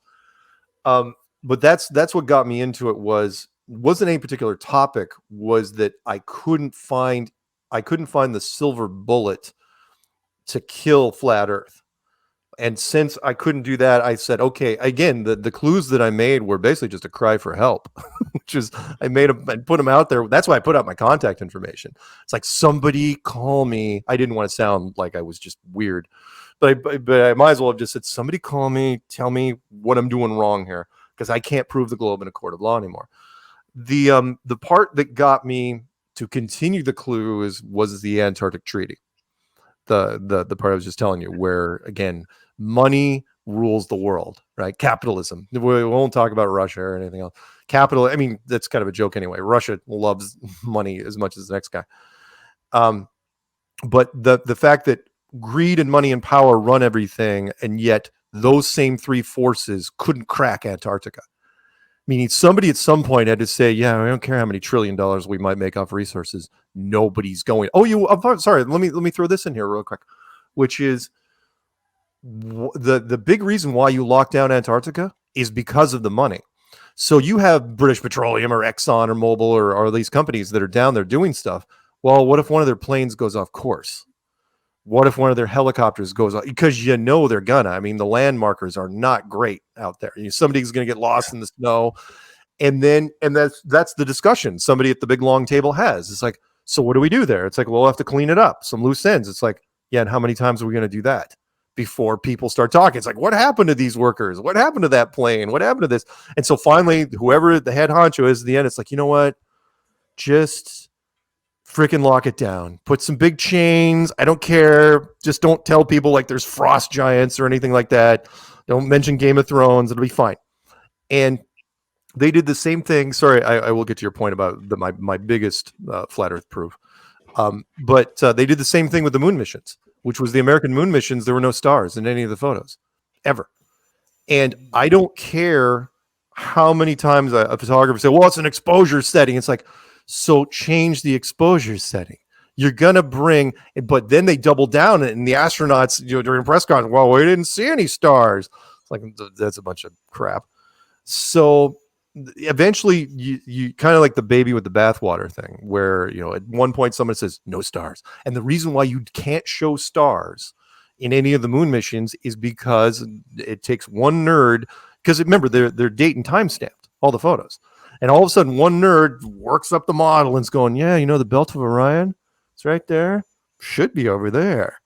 But that's what got me into it. Wasn't any particular topic. Was that I couldn't find the silver bullet to kill flat Earth. And since I couldn't do that, I said, okay, again, the clues that I made were basically just a cry for help, which is I made them and put them out there. That's why I put out my contact information. It's like, somebody call me. I didn't want to sound like I was just weird, but I might as well have just said, somebody call me, tell me what I'm doing wrong here, because I can't prove the globe in a court of law anymore. The part that got me to continue the clue was the Antarctic Treaty. The part I was just telling you, where again, money rules the world, right? Capitalism. We won't talk about Russia or anything else. Capital. I mean, that's kind of a joke anyway. Russia loves money as much as the next guy. But the fact that greed and money and power run everything, and yet those same three forces couldn't crack Antarctica. Meaning somebody at some point had to say, yeah, I don't care how many $1 trillion we might make off resources. Nobody's going. Sorry, let me throw this in here real quick, which is the big reason why you lock down Antarctica is because of the money. So you have British Petroleum or Exxon or Mobil or these companies that are down there doing stuff. Well, what if one of their planes goes off course? What if one of their helicopters goes off? Because they're gonna. I mean, the land markers are not great out there. Somebody's gonna get lost in the snow, and that's the discussion somebody at the big long table has. It's like, so what do we do there? It's like, well, we'll have to clean it up, some loose ends. It's like, yeah, and how many times are we gonna do that before people start talking? It's like, what happened to these workers? What happened to that plane? What happened to this? And so finally, whoever the head honcho is at the end, it's like, you know what? Just freaking lock it down. Put some big chains. I don't care. Just don't tell people like there's frost giants or anything like that. Don't mention Game of Thrones. It'll be fine. And they did the same thing. Sorry, I will get to your point about my biggest flat Earth proof. But they did the same thing with the moon missions, which was the American moon missions. There were no stars in any of the photos ever. And I don't care how many times a photographer say, well, it's an exposure setting. It's like, so change the exposure setting. You're going to bring, but then they double down and the astronauts, during press conference, well, we didn't see any stars. It's like, that's a bunch of crap. So eventually you kind of like the baby with the bathwater thing where, at one point someone says no stars. And the reason why you can't show stars in any of the moon missions is because it takes one nerd, because remember, they're date and time stamped, all the photos. And all of a sudden, one nerd works up the model and's going, yeah, the belt of Orion, it's right there. Should be over there.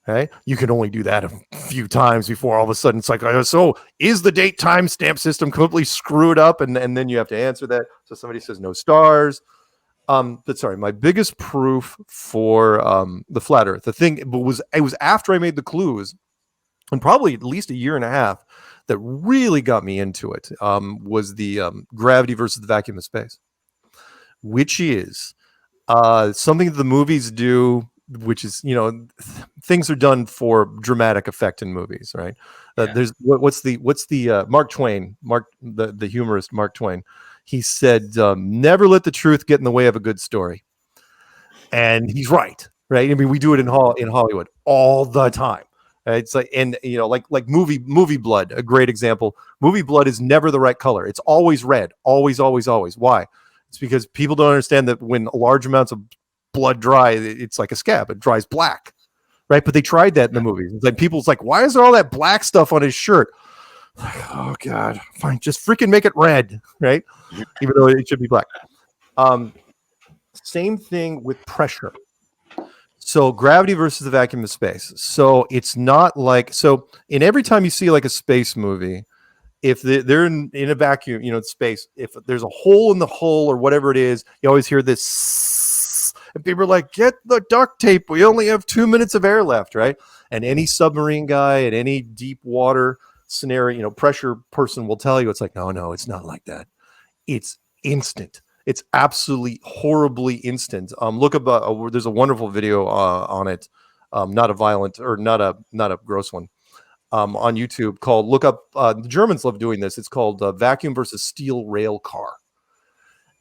Okay. You can only do that a few times before all of a sudden it's like, so is the date time stamp system completely screwed up? And then you have to answer that. So somebody says no stars. But sorry, my biggest proof for the flat Earth, it was after I made the clues, and probably at least a year and a half, that really got me into it, was the gravity versus the vacuum of space, which is something that the movies do, which is, things are done for dramatic effect in movies, right? There's what's the Mark Twain, the humorist Mark Twain, he said, never let the truth get in the way of a good story. And he's right? I mean, we do it in Hollywood all the time. It's like, and like movie blood, a great example. Movie blood is never the right color. It's always red, always. Why? It's because people don't understand that when large amounts of blood dry, it's like a scab. It dries black, right? But they tried that in the movies. It's like people's like, why is there all that black stuff on his shirt? Like, oh God, fine, just freaking make it red, right? Even though it should be black. Same thing with pressure. So gravity versus the vacuum of space. So it's not like, so in every time you see like a space movie, if they're in a vacuum, space, if there's a hole in the hull or whatever it is, you always hear this, and people are like, get the duct tape. We only have 2 minutes of air left, right? And any submarine guy at any deep water scenario, pressure person will tell you, it's like, no, it's not like that. It's instant. It's absolutely horribly instant. Look up. There's a wonderful video on it, not a violent or not a gross one, on YouTube called. Look up. The Germans love doing this. It's called Vacuum versus Steel Rail Car,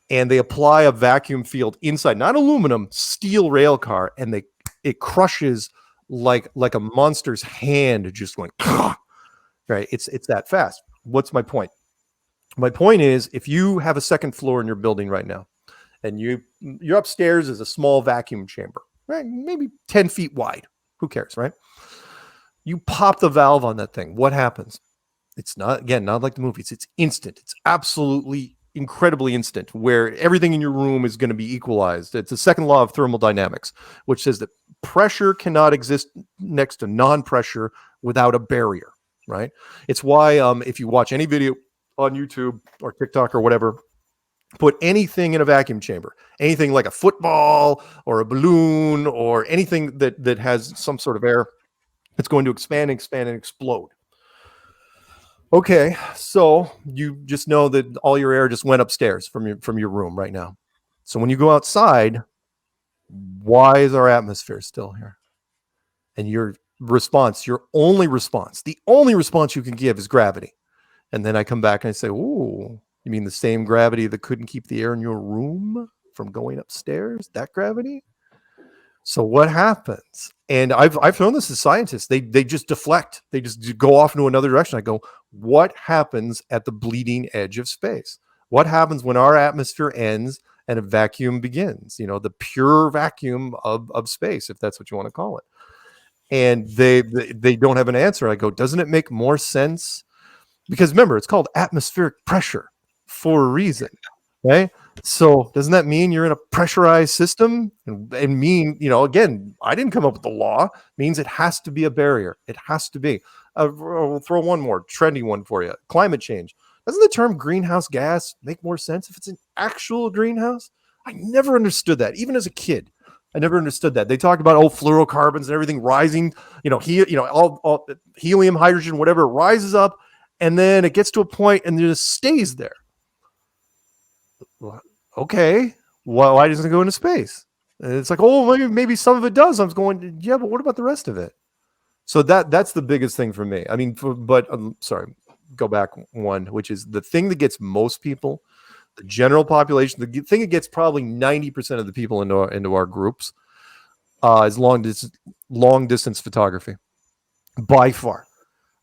and they apply a vacuum field inside, not aluminum, steel rail car, and it crushes like a monster's hand, just going right. It's that fast. What's my point? My point is, if you have a second floor in your building right now, and you're upstairs is a small vacuum chamber, right? Maybe 10 feet wide. Who cares, right? You pop the valve on that thing. What happens? It's not like the movies. It's instant. It's absolutely incredibly instant, where everything in your room is going to be equalized. It's the second law of thermodynamics, which says that pressure cannot exist next to non-pressure without a barrier, right? It's why if you watch any video on YouTube or TikTok or whatever, put anything in a vacuum chamber, anything like a football or a balloon or anything that has some sort of air, it's going to expand and explode. Okay, so you just know that all your air just went upstairs from your room right now. So when you go outside, why is our atmosphere still here? and your response, the only response you can give is gravity. And then I come back and I say, "Ooh, you mean the same gravity that couldn't keep the air in your room from going upstairs? That gravity?" So what happens? And I've known this as scientists. They just deflect. They just go off into another direction. I go, what happens at the bleeding edge of space? What happens when our atmosphere ends and a vacuum begins? The pure vacuum of space, if that's what you want to call it. And they don't have an answer. I go, doesn't it make more sense? Because remember, it's called atmospheric pressure for a reason, right? So doesn't that mean you're in a pressurized system? And mean, again, I didn't come up with the law. It means it has to be a barrier. It has to be. We'll throw one more trendy one for you. Climate change. Doesn't the term greenhouse gas make more sense if it's an actual greenhouse? I never understood that. Even as a kid, I never understood that. They talked about fluorocarbons and everything rising, all helium, hydrogen, whatever, rises up, and then it gets to a point and just stays there. Okay, why doesn't it go into space? And it's like, maybe some of it does. I was going, yeah, but what about the rest of it? So that's the biggest thing for me. I mean, sorry, go back one, which is the thing that gets most people, the general population, the thing that gets probably 90% of the people into our groups is long distance photography, by far.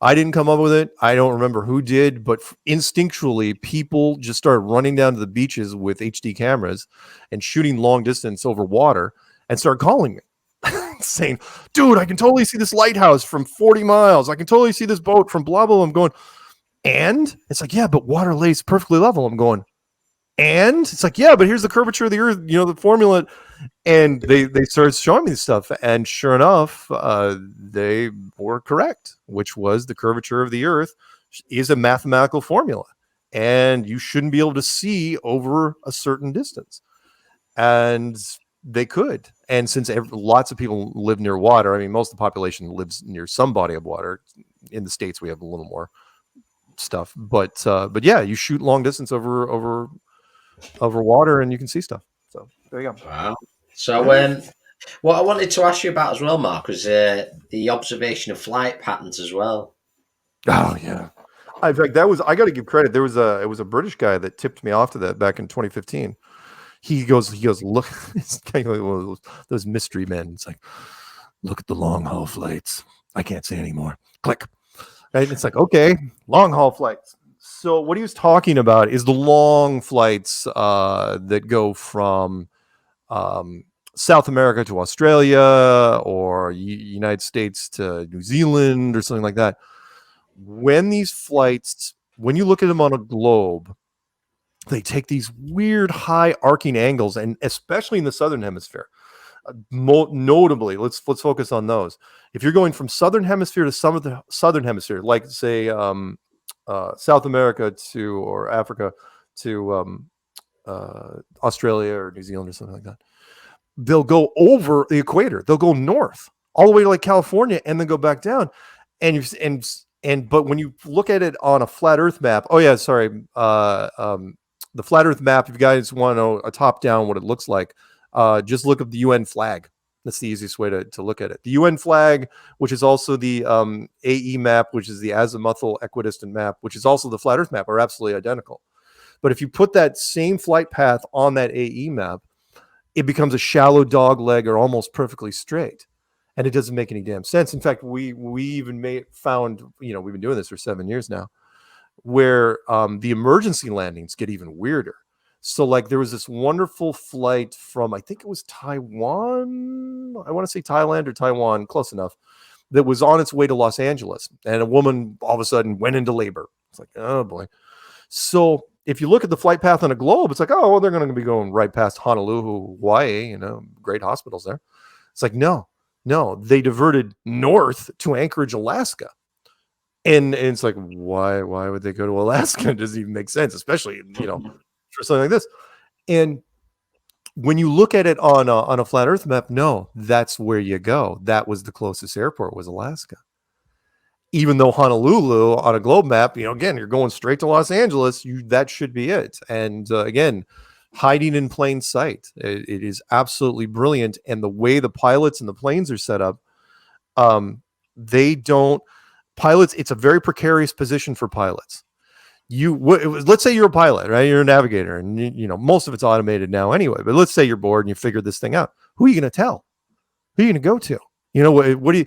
I didn't come up with it. I don't remember who did, but instinctually, people just started running down to the beaches with HD cameras and shooting long distance over water and started calling me saying, "Dude, I can totally see this lighthouse from 40 miles. I can totally see this boat from blah, blah, blah." I'm going, and it's like, yeah, but water lays perfectly level. I'm going, and it's like, yeah, but here's the curvature of the earth, the formula. And they started showing me this stuff, and sure enough, they were correct, which was the curvature of the earth is a mathematical formula, and you shouldn't be able to see over a certain distance. And they could. And since lots of people live near water, I mean, most of the population lives near some body of water. In the States, we have a little more stuff, but yeah, you shoot long distance over water, and you can see stuff. So there you go. Wow. So what I wanted to ask you about as well, Mark, was the observation of flight patterns as well. Oh yeah. In fact, I got to give credit. It was a British guy that tipped me off to that back in 2015. He goes, look, it's kind of one of those mystery men. It's like, look at the long haul flights. I can't say anymore. Click. Right? It's like, okay, long haul flights. So what he was talking about is the long flights that go from South America to Australia, or United States to New Zealand, or something like that. When these flights, when you look at them on a globe, they take these weird high arcing angles, and especially in the southern hemisphere. Notably, let's focus on those. If you're going from southern hemisphere to some of the southern hemisphere, like say South America or Africa to Australia or New Zealand or something like that, they'll go over the equator. They'll go north all the way to like California and then go back down. But when you look at it on a flat Earth map, the flat Earth map, if you guys want to know a top down what it looks like, just look up the UN flag. That's the easiest way to look at it. The UN flag, which is also the AE map, which is the azimuthal equidistant map, which is also the flat Earth map, are absolutely identical. But if you put that same flight path on that AE map, it becomes a shallow dog leg or almost perfectly straight. And it doesn't make any damn sense. In fact, we even found, we've been doing this for 7 years now, where the emergency landings get even weirder. So like there was this wonderful flight from, I think it was Taiwan. I want to say Thailand or Taiwan, close enough, that was on its way to Los Angeles. And a woman all of a sudden went into labor. It's like, oh boy. So if you look at the flight path on a globe, it's like, oh, well, they're going to be going right past Honolulu, Hawaii, great hospitals there. It's like, no, they diverted north to Anchorage, Alaska. And it's like, why would they go to Alaska? It doesn't even make sense, especially, for something like this. And when you look at it on a flat Earth map, no, that's where you go. That was the closest airport, was Alaska. Even though Honolulu on a globe map, again, you're going straight to Los Angeles, that should be it. And again, hiding in plain sight. It is absolutely brilliant. And the way the pilots and the planes are set up, They don't pilots. It's a very precarious position for pilots. Let's say you're a pilot, right? You're a navigator, and you know most of it's automated now anyway. But let's say you're bored and you figured this thing out. Who are you going to tell? Who are you going to go to? You know what do you?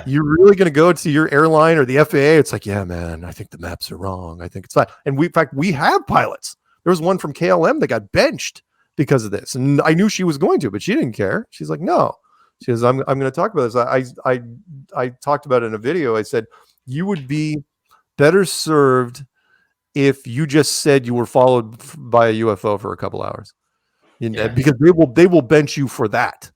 You're really going to go to your airline or the FAA? It's like, yeah, man, I think the maps are wrong. I think it's fine. And in fact, we have pilots. There was one from KLM that got benched because of this, and I knew she was going to, but she didn't care. She's like, no. She says, I'm going to talk about this. I talked about it in a video. I said, you would be better served if you just said you were followed by a UFO for a couple hours, because they will bench you for that.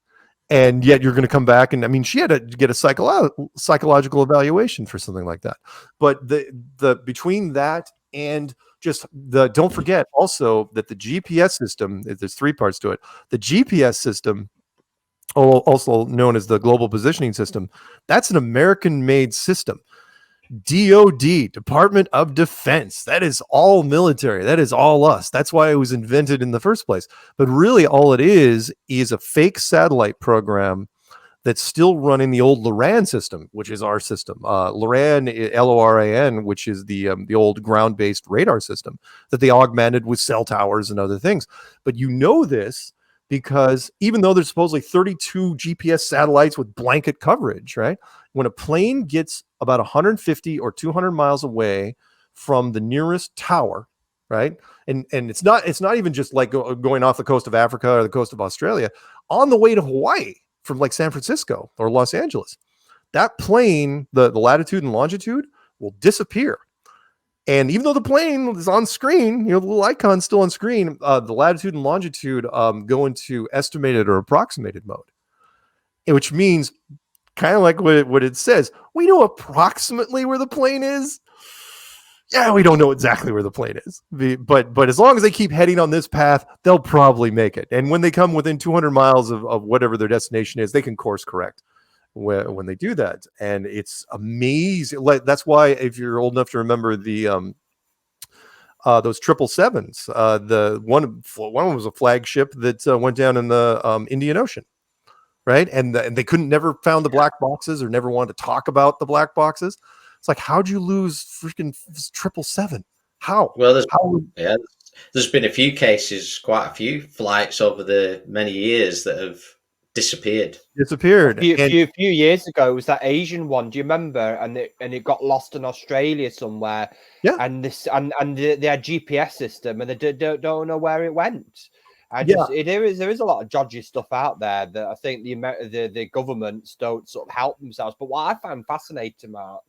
And yet you're going to come back. And I mean, she had to get a psychological evaluation for something like that. But the between that and just don't forget also that the GPS system, there's three parts to it. The GPS system, also known as the Global Positioning System, that's an American-made system. DOD, Department of Defense. That is all military. That is all us. That's why it was invented in the first place. But really all it is a fake satellite program that's still running the old LORAN system, which is our system. LORAN, LORAN, which is the old ground-based radar system that they augmented with cell towers and other things. But you know this because even though there's supposedly 32 GPS satellites with blanket coverage, right? When a plane gets about 150 or 200 miles away from the nearest tower, right? And it's not even just like going off the coast of Africa or the coast of Australia, on the way to Hawaii from like San Francisco or Los Angeles, that plane, the latitude and longitude will disappear. And even though the plane is on screen, the little icon's still on screen, the latitude and longitude go into estimated or approximated mode, which means kind of like what it says. We know approximately where the plane is. Yeah, we don't know exactly where the plane is. But as long as they keep heading on this path, they'll probably make it. And when they come within 200 miles of whatever their destination is, they can course correct when they do that. And it's amazing. That's why if you're old enough to remember the those 777s, the one was a flagship that went down in the Indian Ocean. Right. And they never found the black boxes or never wanted to talk about the black boxes. It's like, how'd you lose freaking 777? How? Well, there's been a few cases, quite a few flights over the many years that have disappeared. A few years ago, it was that Asian one. Do you remember? And it got lost in Australia somewhere. Yeah. And they had GPS system, and they don't know where it went. There is a lot of dodgy stuff out there that I think the governments don't sort of help themselves. But what I found fascinating, Mark,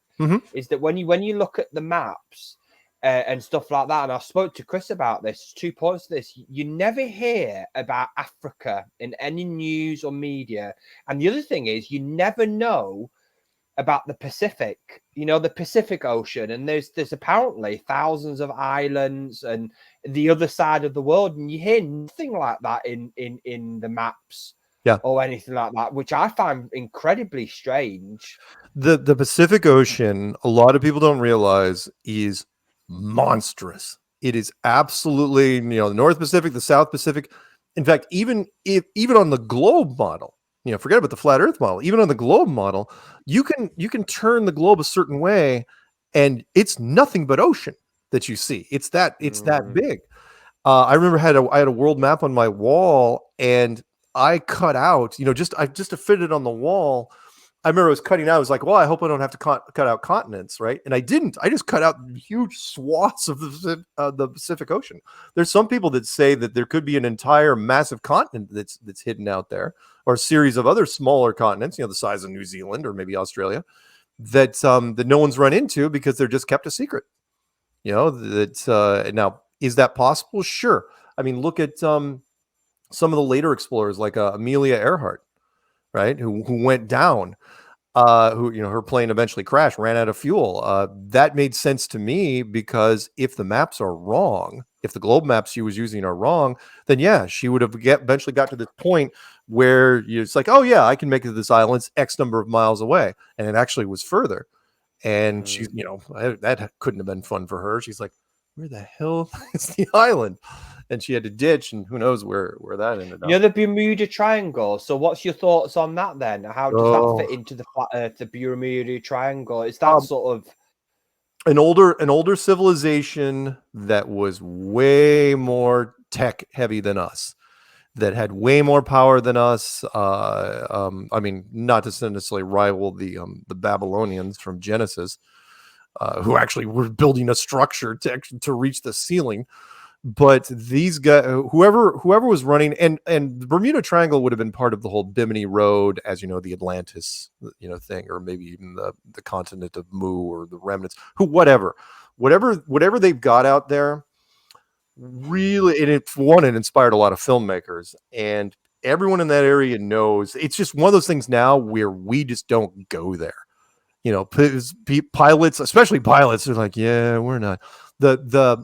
is that when you look at the maps and stuff like that, and I spoke to Chris about this, 2 points to this, you never hear about Africa in any news or media. And the other thing is, you never know about the Pacific, the Pacific Ocean, and there's apparently thousands of islands and the other side of the world, and you hear nothing like that in the maps, or anything like that, which I find incredibly strange. The Pacific Ocean, a lot of people don't realize, is monstrous. It is absolutely, the North Pacific, the South Pacific. In fact, even on the globe model, forget about the flat Earth model. Even on the globe model, you can turn the globe a certain way, and it's nothing but ocean that you see. It's that big. I remember I had a world map on my wall, and I cut out, just to fit it on the wall. I remember I was cutting out. I was like, well, I hope I don't have to cut out continents, right? And I didn't. I just cut out huge swaths of the Pacific Ocean. There's some people that say that there could be an entire massive continent that's hidden out there, or a series of other smaller continents, the size of New Zealand or maybe Australia, that no one's run into because they're just kept a secret. Now, is that possible? Sure. I mean, look at some of the later explorers like Amelia Earhart, right? Who went down, her plane eventually crashed, ran out of fuel. That made sense to me because if the maps are wrong, if the globe maps she was using are wrong, then she would have eventually got to this point where it's like, oh yeah, I can make it to this island, it's X number of miles away. And it actually was further. And she's, that couldn't have been fun for her. She's like, where the hell is the island? and she had to ditch, and who knows where that ended You know up. the Bermuda Triangle. So, what's your thoughts on that then? How does that fit into the flat Earth, the Bermuda Triangle? Is that sort of an older civilization that was way more tech heavy than us, that had way more power than us? I mean, not to necessarily rival the Babylonians from Genesis, who actually were building a structure to reach the ceiling. But these guys, whoever was running, and the Bermuda Triangle would have been part of the whole Bimini Road, as you know, the Atlantis, thing, or maybe even the continent of Mu, or the remnants, whatever they've got out there. Really, it inspired a lot of filmmakers, and everyone in that area knows. It's just one of those things now where we just don't go there. Pilots, especially pilots, are like, yeah, we're not.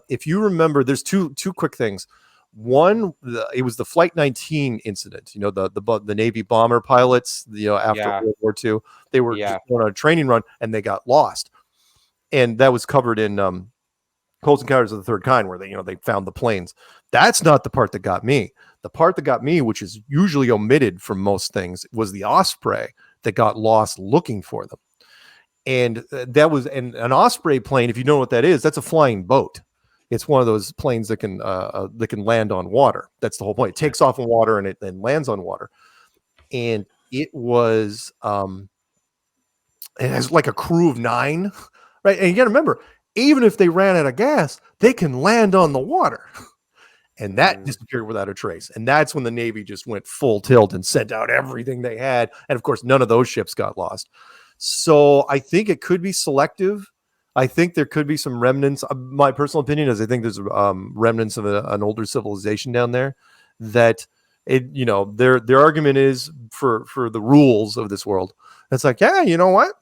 If you remember, there's two quick things. One, it was the Flight 19 incident. The Navy bomber pilots. After World War II, they were just on a training run and they got lost, and that was covered in Close Encounters of the Third Kind, where they found the planes. That's not the part that got me. The part that got me, which is usually omitted from most things, was the Osprey that got lost looking for them. And that was an Osprey plane. If you know what that is, that's a flying boat. It's one of those planes that can land on water. That's the whole point. It takes off in water and it then lands on water. And it was it has like a crew of 9, right? And you got to remember, even if they ran out of gas, they can land on the water. And that disappeared without a trace. And that's when the Navy just went full tilt and sent out everything they had. And of course, none of those ships got lost. So I think it could be selective. I think there could be some remnants. My personal opinion is I think there's remnants of an older civilization down there that their argument is for the rules of this world. It's like, yeah, you know what?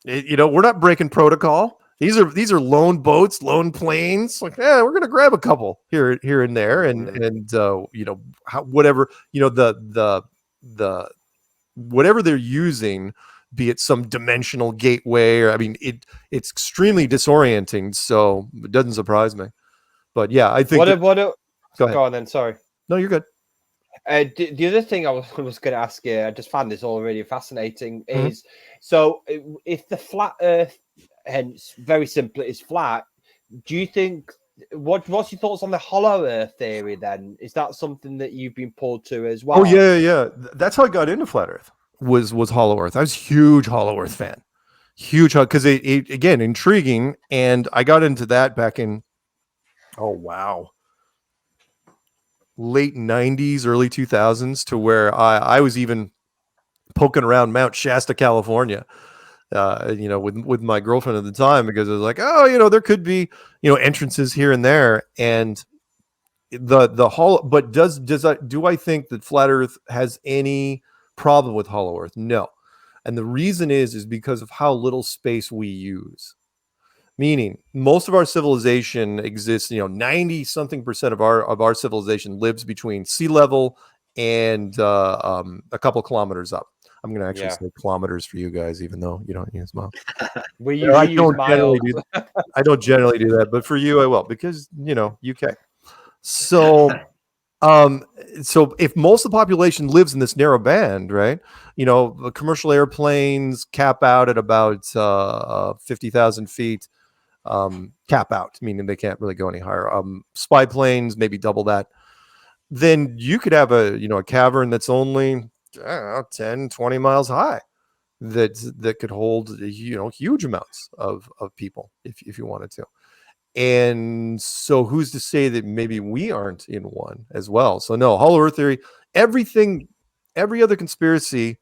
We're not breaking protocol. These are lone boats, lone planes. Like, yeah, we're gonna grab a couple here and there, and whatever the whatever they're using, be it some dimensional gateway, or it's extremely disorienting. So it doesn't surprise me. But yeah, I think. Go on then. Sorry. No, you're good. The other thing I was going to ask you, I just found this all really fascinating, is so if the flat Earth, hence very simply, is flat, do you think what's your thoughts on the hollow Earth theory? Then is that something that you've been pulled to as well? Oh yeah. That's how I got into flat Earth. Was Hollow Earth. I was a huge Hollow Earth fan. Huge, because it again, intriguing, and I got into that back in late 90s, early 2000s, to where I was even poking around Mount Shasta, California, with my girlfriend at the time, because I was like, there could be, entrances here and there. And the hollow, but do I think that flat Earth has any problem with Hollow Earth? No. And the reason is because of how little space we use. Meaning, most of our civilization exists, 90 something percent of our civilization lives between sea level and a couple kilometers up. I'm going to actually say kilometers for you guys, even though you don't use miles. I don't generally do that, but for you I will, because UK. So so if most of the population lives in this narrow band, right? The commercial airplanes cap out at about 50,000 feet. Cap out, meaning they can't really go any higher. Spy planes, maybe double that. Then you could have a cavern that's only 10, 20 miles high, that could hold huge amounts of people if you wanted to. And so who's to say that maybe we aren't in one as well? So no, Hollow Earth theory, every other conspiracy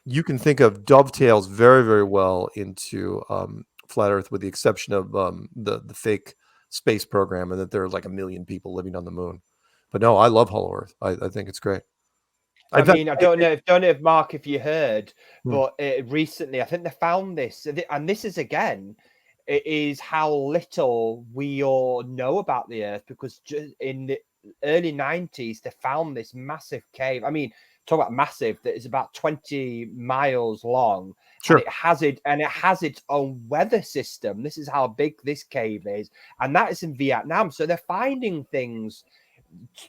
you can think of dovetails very, very well into flat Earth, with the exception of the fake space program, and that there are like 1 million people living on the moon. But no, I love Hollow Earth. I think it's great. I don't know if Mark, if you heard, but recently I think they found this, and this is again, it is how little we all know about the Earth, because in the early 90s they found this massive cave. talk about massive, that is about 20 miles long. Sure. And it has its own weather system. This is how big this cave is, and that is in Vietnam. So they're finding things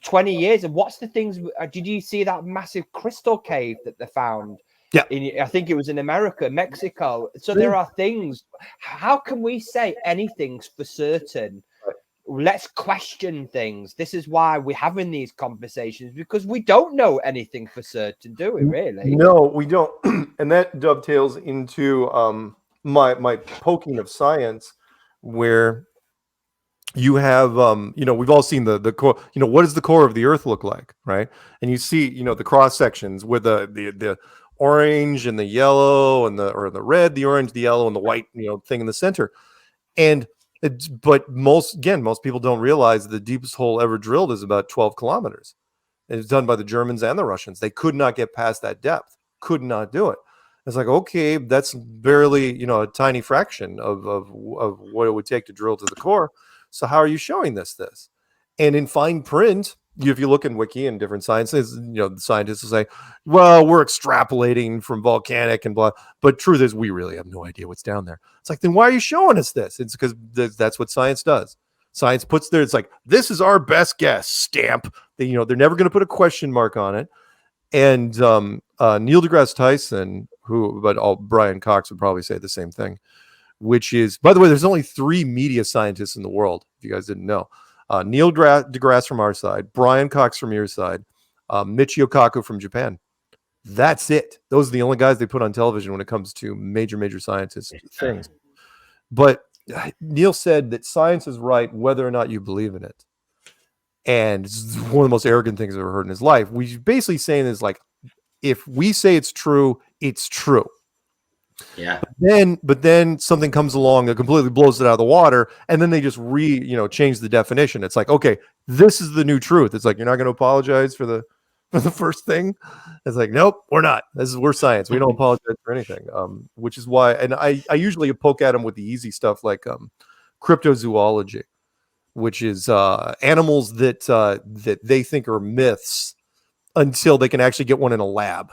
20 years. And what's the things? Did you see that massive crystal cave that they found? Yeah. I think it was in America, Mexico. So there are things. How can we say anything's for certain? Let's question things. This is why we're having these conversations, because we don't know anything for certain, do we, really? No, we don't. And that dovetails into my poking of science, where you have we've all seen the core. What does the core of the Earth look like, right? And you see the cross sections with the orange and the yellow and the red, the orange, the yellow, and the white thing in the center. And but most people don't realize the deepest hole ever drilled is about 12 kilometers. It's done by the Germans and the Russians. They could not get past that depth. Could not do it. It's like, okay, that's barely a tiny fraction of what it would take to drill to the core. So how are you showing this? And in fine print, if you look in Wiki and different sciences, the scientists will say, well, we're extrapolating from volcanic and blah. But truth is, we really have no idea what's down there. It's like, then why are you showing us this? It's because that's what science does. Science puts there, it's like, this is our best guess, stamp. They're never going to put a question mark on it. And Neil deGrasse Tyson, Brian Cox would probably say the same thing, which is, by the way, there's only 3 media scientists in the world, if you guys didn't know. Neil deGrasse from our side, Brian Cox from your side, Michio Kaku from Japan. That's it. Those are the only guys they put on television when it comes to major scientist things. But Neil said that science is right whether or not you believe in it. And it's one of the most arrogant things I've ever heard in his life. We basically saying is like, if we say it's true, it's true. Yeah. But then something comes along that completely blows it out of the water, and then they just change the definition. It's like, okay, this is the new truth. It's like, you're not going to apologize for the first thing. It's like, nope, we're not. We're science. We don't apologize for anything. Which is why, and I usually poke at them with the easy stuff like cryptozoology, which is animals that they think are myths until they can actually get one in a lab,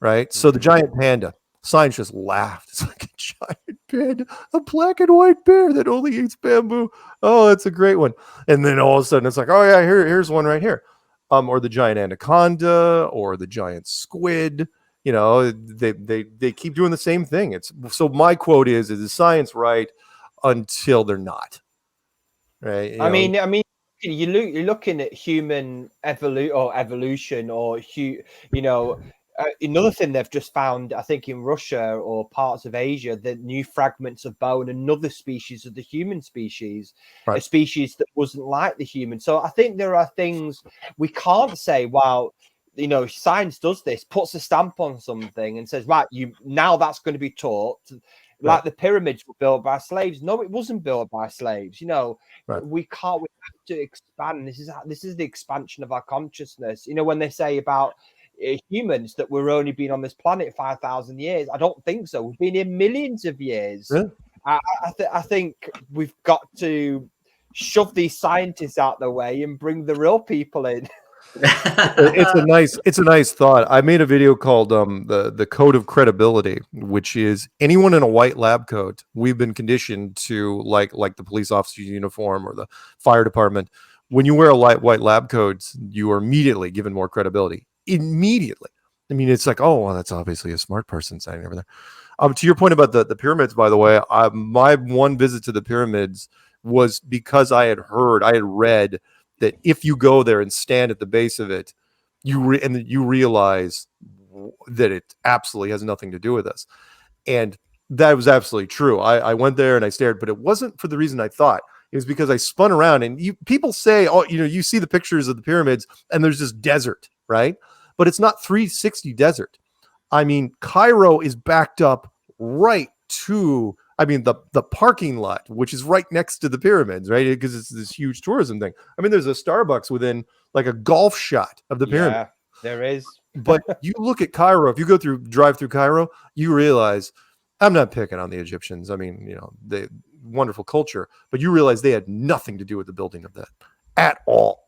right? So the giant panda. Science just laughed. It's like a giant panda, a black and white bear that only eats bamboo. Oh, that's a great one. And then all of a sudden it's like, oh yeah, here's one right here. Or the giant anaconda or the giant squid. They keep doing the same thing. So my quote is science right until they're not. Right? I mean, you're looking at human evolution, or another thing they've just found, I think, in Russia or parts of Asia, the new fragments of bone, another species of the human species, right. A species that wasn't like the human. So I think there are things we can't say, well, science does this, puts a stamp on something and says, right, now that's going to be taught. Like the pyramids were built by slaves. No, it wasn't built by slaves. Right. We have to expand. This is the expansion of our consciousness. When they say about humans that we're only been on this planet 5,000 years, I don't think so. We've been here millions of years. Yeah. I think we've got to shove these scientists out the way and bring the real people in. It's a nice thought. I made a video called the Code of Credibility, which is anyone in a white lab coat. We've been conditioned to like the police officer's uniform or the fire department. When you wear a white lab coat, you are immediately given more credibility. Immediately. I mean, it's like, oh, well, that's obviously a smart person standing over there. To your point about the pyramids, by the way, my one visit to the pyramids was because I had read that if you go there and stand at the base of it, you realize that it absolutely has nothing to do with us. And that was absolutely true. I went there and I stared, but it wasn't for the reason I thought. It was because I spun around, and people say, oh, you see the pictures of the pyramids and there's this desert, right? But it's not 360 desert. I mean, Cairo is backed up right to, the parking lot, which is right next to the pyramids, right? Because it's this huge tourism thing. I mean, there's a Starbucks within like a golf shot of the pyramid. Yeah, there is. But you look at Cairo, if you drive through Cairo, you realize, I'm not picking on the Egyptians. I mean, wonderful culture, but you realize they had nothing to do with the building of that at all.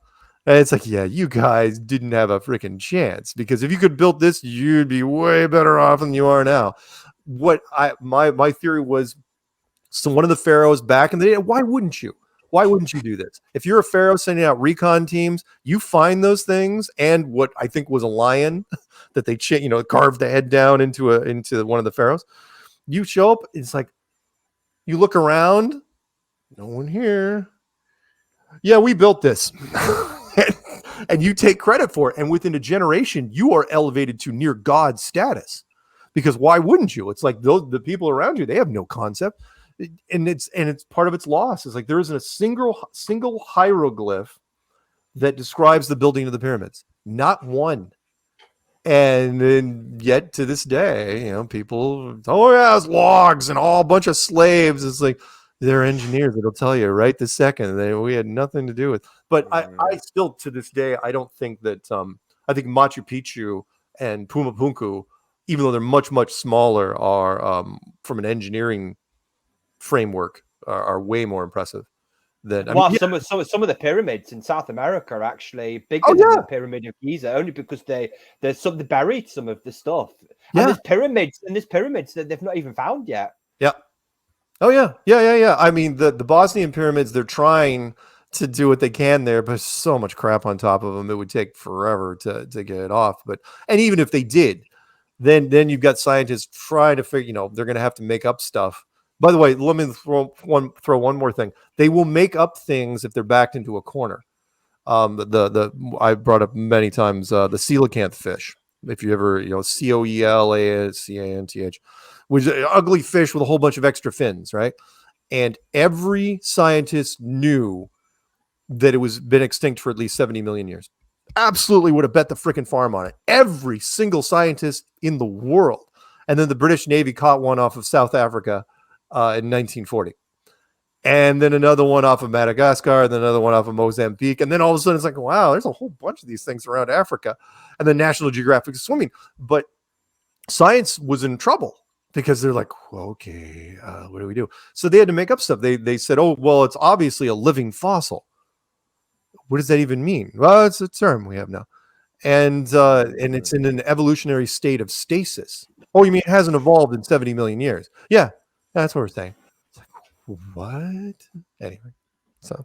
And it's like, yeah, you guys didn't have a freaking chance, because if you could build this, you'd be way better off than you are now. My theory was, so one of the pharaohs back in the day, why wouldn't you? Why wouldn't you do this? If you're a pharaoh sending out recon teams, you find those things, and what I think was a lion that they carved the head down into one of the pharaohs. You show up, it's like, you look around, no one here. Yeah, we built this. And you take credit for it. And within a generation, you are elevated to near God status. Because why wouldn't you? It's like the people around you, they have no concept. And it's part of its loss. It's like there isn't a single hieroglyph that describes the building of the pyramids. Not one. And then yet to this day, people, oh yeah, it's logs and all a bunch of slaves. It's like, they're engineers that'll tell you right this second. We had nothing to do with. But I still, to this day, I don't think that. I think Machu Picchu and Puma Punku, even though they're much, much smaller, are from an engineering framework are way more impressive. Some of the pyramids in South America are actually bigger than the Pyramid of Giza, only because they buried some of the stuff. And there's pyramids that they've not even found yet. Yeah. Oh yeah. I mean, the Bosnian pyramids, they're trying to do what they can there, but there's so much crap on top of them. It would take forever to get it off. And even if they did, then you've got scientists trying to figure, they're going to have to make up stuff. By the way, let me throw one more thing. They will make up things if they're backed into a corner. I brought up many times the coelacanth fish. If you ever, coelacanth, which is an ugly fish with a whole bunch of extra fins, right? And every scientist knew that it was been extinct for at least 70 million years. Absolutely would have bet the freaking farm on it. Every single scientist in the world. And then the British Navy caught one off of South Africa in 1940. And then another one off of Madagascar, and then another one off of Mozambique. And then all of a sudden it's like, wow, there's a whole bunch of these things around Africa. And then National Geographic is swimming. But science was in trouble because they're like, well, okay, what do we do? So they had to make up stuff. They said, oh, well, it's obviously a living fossil. What does that even mean? Well, it's a term we have now. And it's in an evolutionary state of stasis. Oh, you mean it hasn't evolved in 70 million years? Yeah, that's what we're saying. It's like, what? Anyway, so.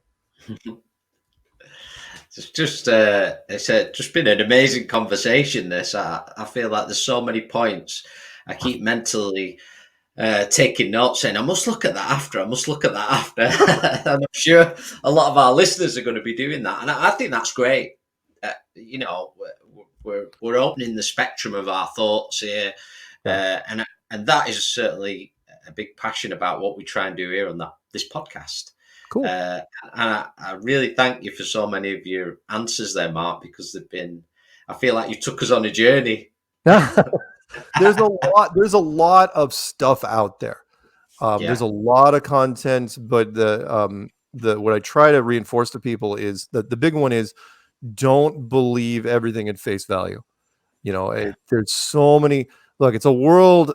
It's just been an amazing conversation. This I feel like there's so many points. I keep mentally taking notes, saying I must look at that after. And I'm sure a lot of our listeners are going to be doing that, and I think that's great. We're opening the spectrum of our thoughts here, and that is certainly a big passion about what we try and do here on this podcast. Cool. And I really thank you for so many of your answers there, Mark, because I feel like you took us on a journey. There's a lot of stuff out there. There's a lot of content, but what I try to reinforce to people is that the big one is don't believe everything at face value. There's so many. Look, it's a world.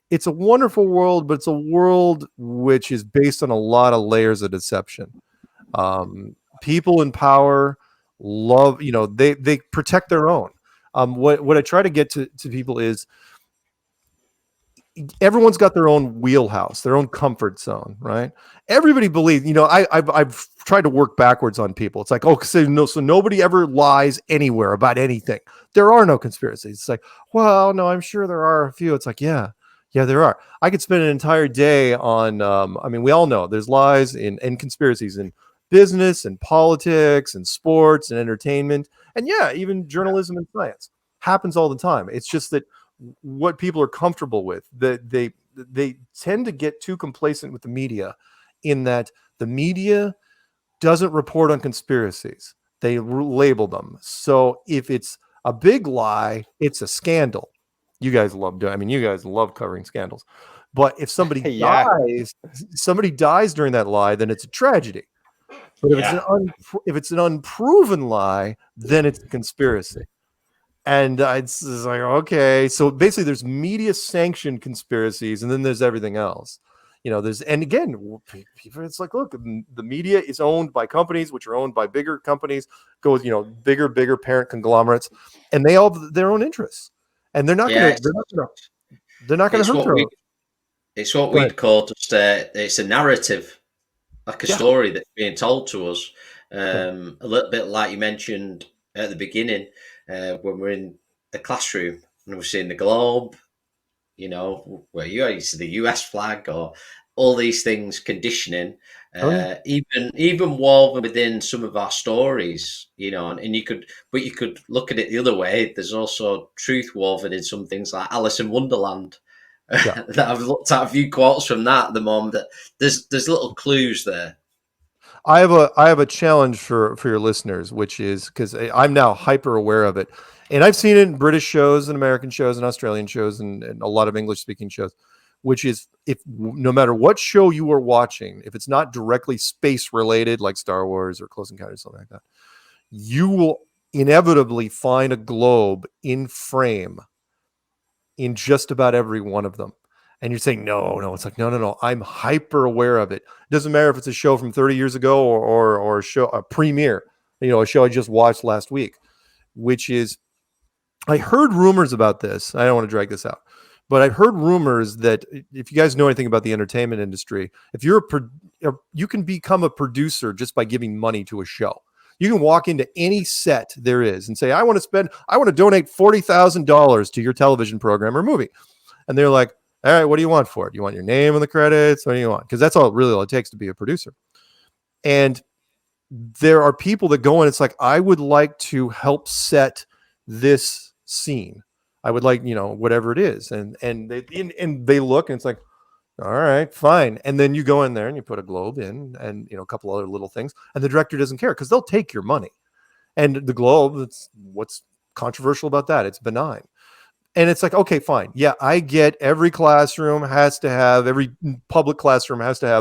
It's a wonderful world, but it's a world which is based on a lot of layers of deception. People in power love, they protect their own. What I try to get to people is everyone's got their own wheelhouse, their own comfort zone, right? Everybody believes, I've tried to work backwards on people. It's like, so nobody ever lies anywhere about anything. There are no conspiracies. It's like, well, no, I'm sure there are a few. It's like, yeah, there are. I could spend an entire day on, we all know there's lies and conspiracies in business and politics and sports and entertainment. And even journalism and science happens all the time. It's just that what people are comfortable with, that they tend to get too complacent with the media, in that the media doesn't report on conspiracies. They label them. So if it's a big lie, it's a scandal. You guys love covering scandals. But if somebody dies during that lie, then it's a tragedy. But if it's an unproven lie, then it's a conspiracy. And it's like, okay, so basically there's media sanctioned conspiracies, and then there's everything else. and again, people, it's like, look, the media is owned by companies, which are owned by bigger companies, bigger parent conglomerates, and they all have their own interests, and they're not going to hurt their own. It's what we'd call just it's a narrative, like a story that's being told to us. A little bit like you mentioned at the beginning, when we're in the classroom and we're seeing the globe, where you see the US flag or all these things conditioning, even woven within some of our stories, and you could look at it the other way. There's also truth woven in some things like Alice in Wonderland. That I've looked at a few quotes from that at the moment. That there's little clues there. I have a challenge for your listeners, which is because I'm now hyper aware of it, and I've seen it in British shows and American shows and Australian shows and a lot of English speaking shows, which is, if no matter what show you are watching, if it's not directly space related like Star Wars or Close Encounters, something like that, you will inevitably find a globe in frame in just about every one of them. And you're saying, no, it's like, no. I'm hyper aware of it. It doesn't matter if it's a show from 30 years ago or a premiere, a show I just watched last week, which is, I heard rumors about this. I don't want to drag this out, but I've heard rumors that if you guys know anything about the entertainment industry, if you can become a producer just by giving money to a show. You can walk into any set there is and say, I want to donate $40,000 to your television program or movie. And they're like, all right, what do you want for it? You want your name in the credits? What do you want? Because that's all it takes to be a producer. And there are people that go in, it's like, I would like to help set this scene. I would like, whatever it is. And they look and it's like, all right, fine. And then you go in there and you put a globe in and, a couple other little things, and the director doesn't care because they'll take your money. And the globe, what's controversial about that? It's benign. And it's like, okay, fine. Yeah, I get every public classroom has to have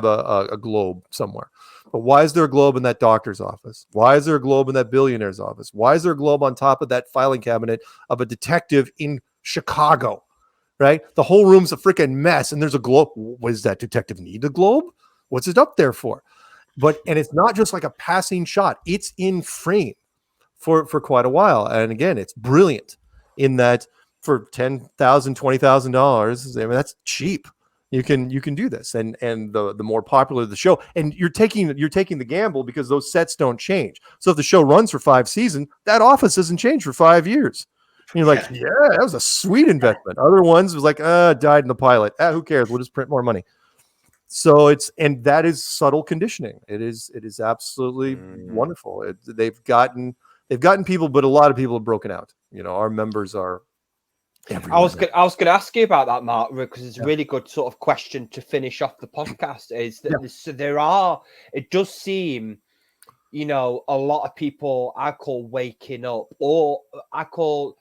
a globe somewhere. But why is there a globe in that doctor's office? Why is there a globe in that billionaire's office? Why is there a globe on top of that filing cabinet of a detective in Chicago? Right? The whole room's a freaking mess, and there's a globe. What does that detective need a globe? What's it up there for? And it's not just like a passing shot. It's in frame for quite a while. And again, it's brilliant in that for $10,000, $20,000, I mean, that's cheap. You can do this, and the more popular the show, and you're taking the gamble because those sets don't change. So if the show runs for 5 seasons, that office doesn't change for 5 years. And you're like, yeah, that was a sweet investment. Other ones was like, died in the pilot. Who cares? We'll just print more money. So and that is subtle conditioning. It is absolutely wonderful. They've gotten people, but a lot of people have broken out. Our members are. I was going to ask you about that, Mark, because it's a really good sort of question to finish off the podcast. Is that it does seem, a lot of people I call waking up, or I call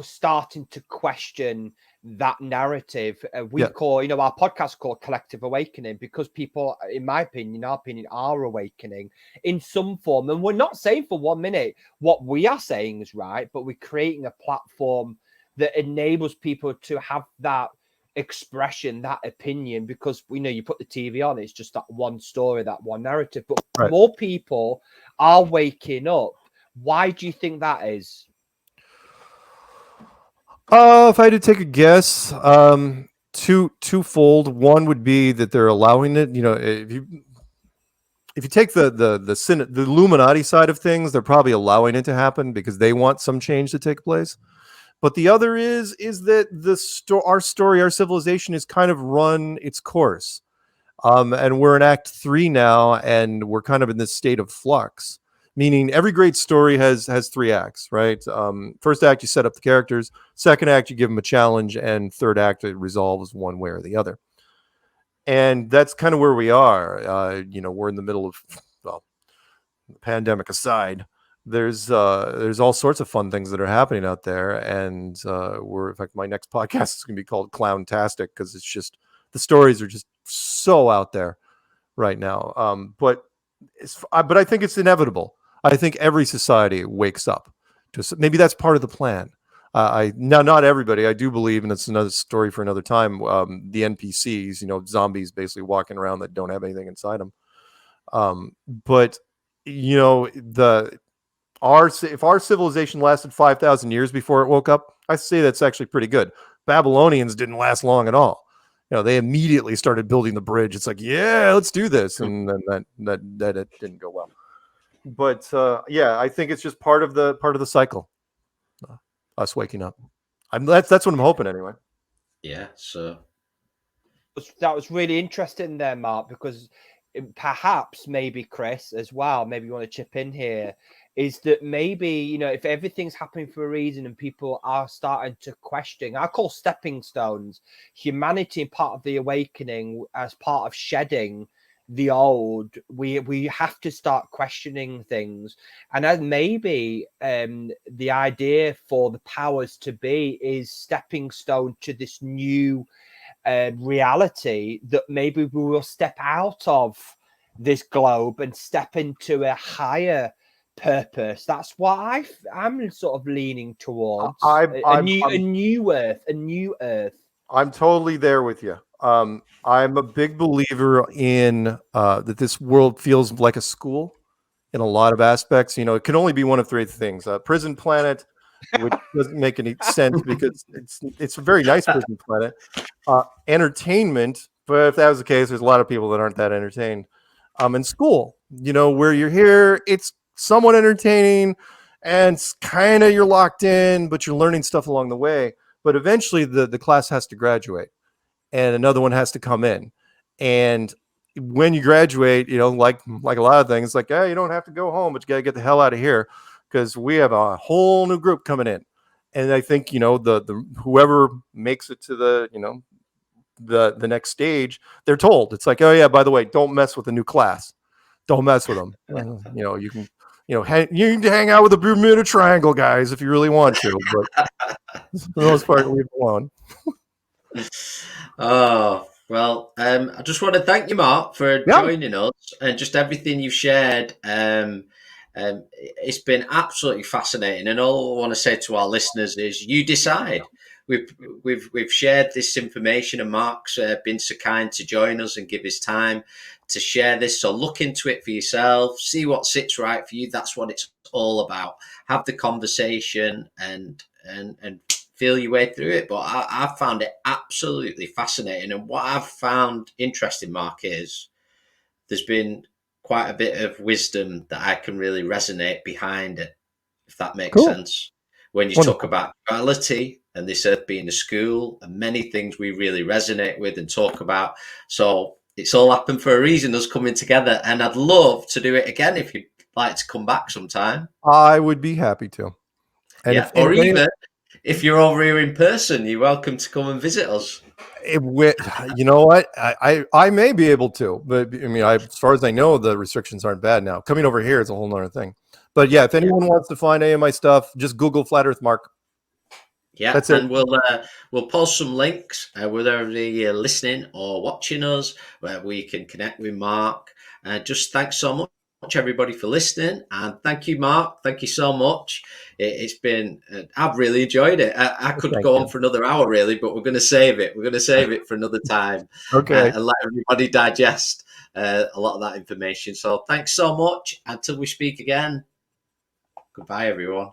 starting to question that narrative. We call, our podcast called Collective Awakening, because people, in our opinion, are awakening in some form. And we're not saying for 1 minute what we are saying is right, but we're creating a platform that enables people to have that expression, that opinion, because you put the TV on, it's just that one story, that one narrative. But more people are waking up. Why do you think that is? If I had to take a guess, twofold. One would be that they're allowing it. If you take the Illuminati side of things, they're probably allowing it to happen because they want some change to take place. But the other is that our civilization has kind of run its course. And we're in Act 3 now, and we're kind of in this state of flux, meaning every great story has 3 acts, right? First act, you set up the characters. Second act, you give them a challenge. And third act, it resolves one way or the other. And that's kind of where we are. We're in the middle of, the pandemic aside, there's all sorts of fun things that are happening out there, and in fact, my next podcast is going to be called Clowntastic, because it's just, the stories are just so out there right now. But I think it's inevitable. I think every society wakes up. Maybe that's part of the plan. Not everybody. I do believe, and it's another story for another time. The NPCs, zombies basically walking around that don't have anything inside them. But if our civilization lasted 5,000 years before it woke up, I say that's actually pretty good. Babylonians didn't last long at all. They immediately started building the bridge. It's like, yeah, let's do this, and then that it didn't go well. But I think it's just part of the cycle. Us waking up. That's what I'm hoping anyway. Yeah. So that was really interesting there, Mark, because perhaps maybe Chris as well, maybe you want to chip in here, is that maybe, if everything's happening for a reason and people are starting to question, I call stepping stones, humanity and part of the awakening as part of shedding the old, we have to start questioning things. And as maybe the idea for the powers to be is stepping stone to this new reality, that maybe we will step out of this globe and step into a higher purpose. That's what I'm sort of leaning towards. A new earth. I'm totally there with you. I'm a big believer in that this world feels like a school in a lot of aspects. It can only be one of three things: prison planet, which doesn't make any sense because it's a very nice prison planet. Entertainment, but if that was the case, there's a lot of people that aren't that entertained. And school, where you're here, it's somewhat entertaining, and kind of you're locked in, but you're learning stuff along the way. But eventually, the class has to graduate, and another one has to come in. And when you graduate, like a lot of things, like, you don't have to go home, but you got to get the hell out of here because we have a whole new group coming in. And I think the whoever makes it to the next stage, they're told, it's like, oh yeah, by the way, don't mess with the new class, don't mess with them. You can you can hang out with the Bermuda Triangle guys if you really want to, but for the most part, leave it alone. Oh, well, I just want to thank you, Mark, for joining us and just everything you've shared. It's been absolutely fascinating, and all I want to say to our listeners is, you decide. We've shared this information, and Mark's been so kind to join us and give his time to share this. So look into it for yourself, see what sits right for you. That's what it's all about. Have the conversation and feel your way through it. But I found it absolutely fascinating. And what I've found interesting, Mark, is there's been quite a bit of wisdom that I can really resonate behind it, if that makes sense. When you talk about duality and this earth being a school, and many things we really resonate with and talk about. So it's all happened for a reason, us coming together. And I'd love to do it again if you'd like to come back sometime. I would be happy to. And if you're over here in person, you're welcome to come and visit us. You know what? I may be able to, but I mean, as far as I know, the restrictions aren't bad now. Coming over here is a whole nother thing. But yeah, if anyone wants to find any of my stuff, just Google Flat Earth Mark. Yeah, that's it. And we'll post some links, whether you're listening or watching us, where we can connect with Mark. Just thanks so much, everybody, for listening, and thank you, Mark. Thank you so much. It's been, I've really enjoyed it. I could go on for another hour, really, but we're going to save it. We're going to save it for another time. Okay. And let everybody digest a lot of that information. So thanks so much. Until we speak again. Goodbye, everyone.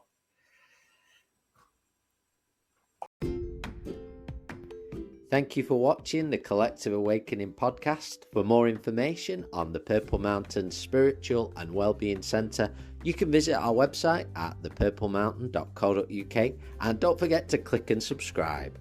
Thank you for watching the Collective Awakening podcast. For more information on the Purple Mountain Spiritual and Wellbeing Centre, you can visit our website at thepurplemountain.co.uk, and don't forget to click and subscribe.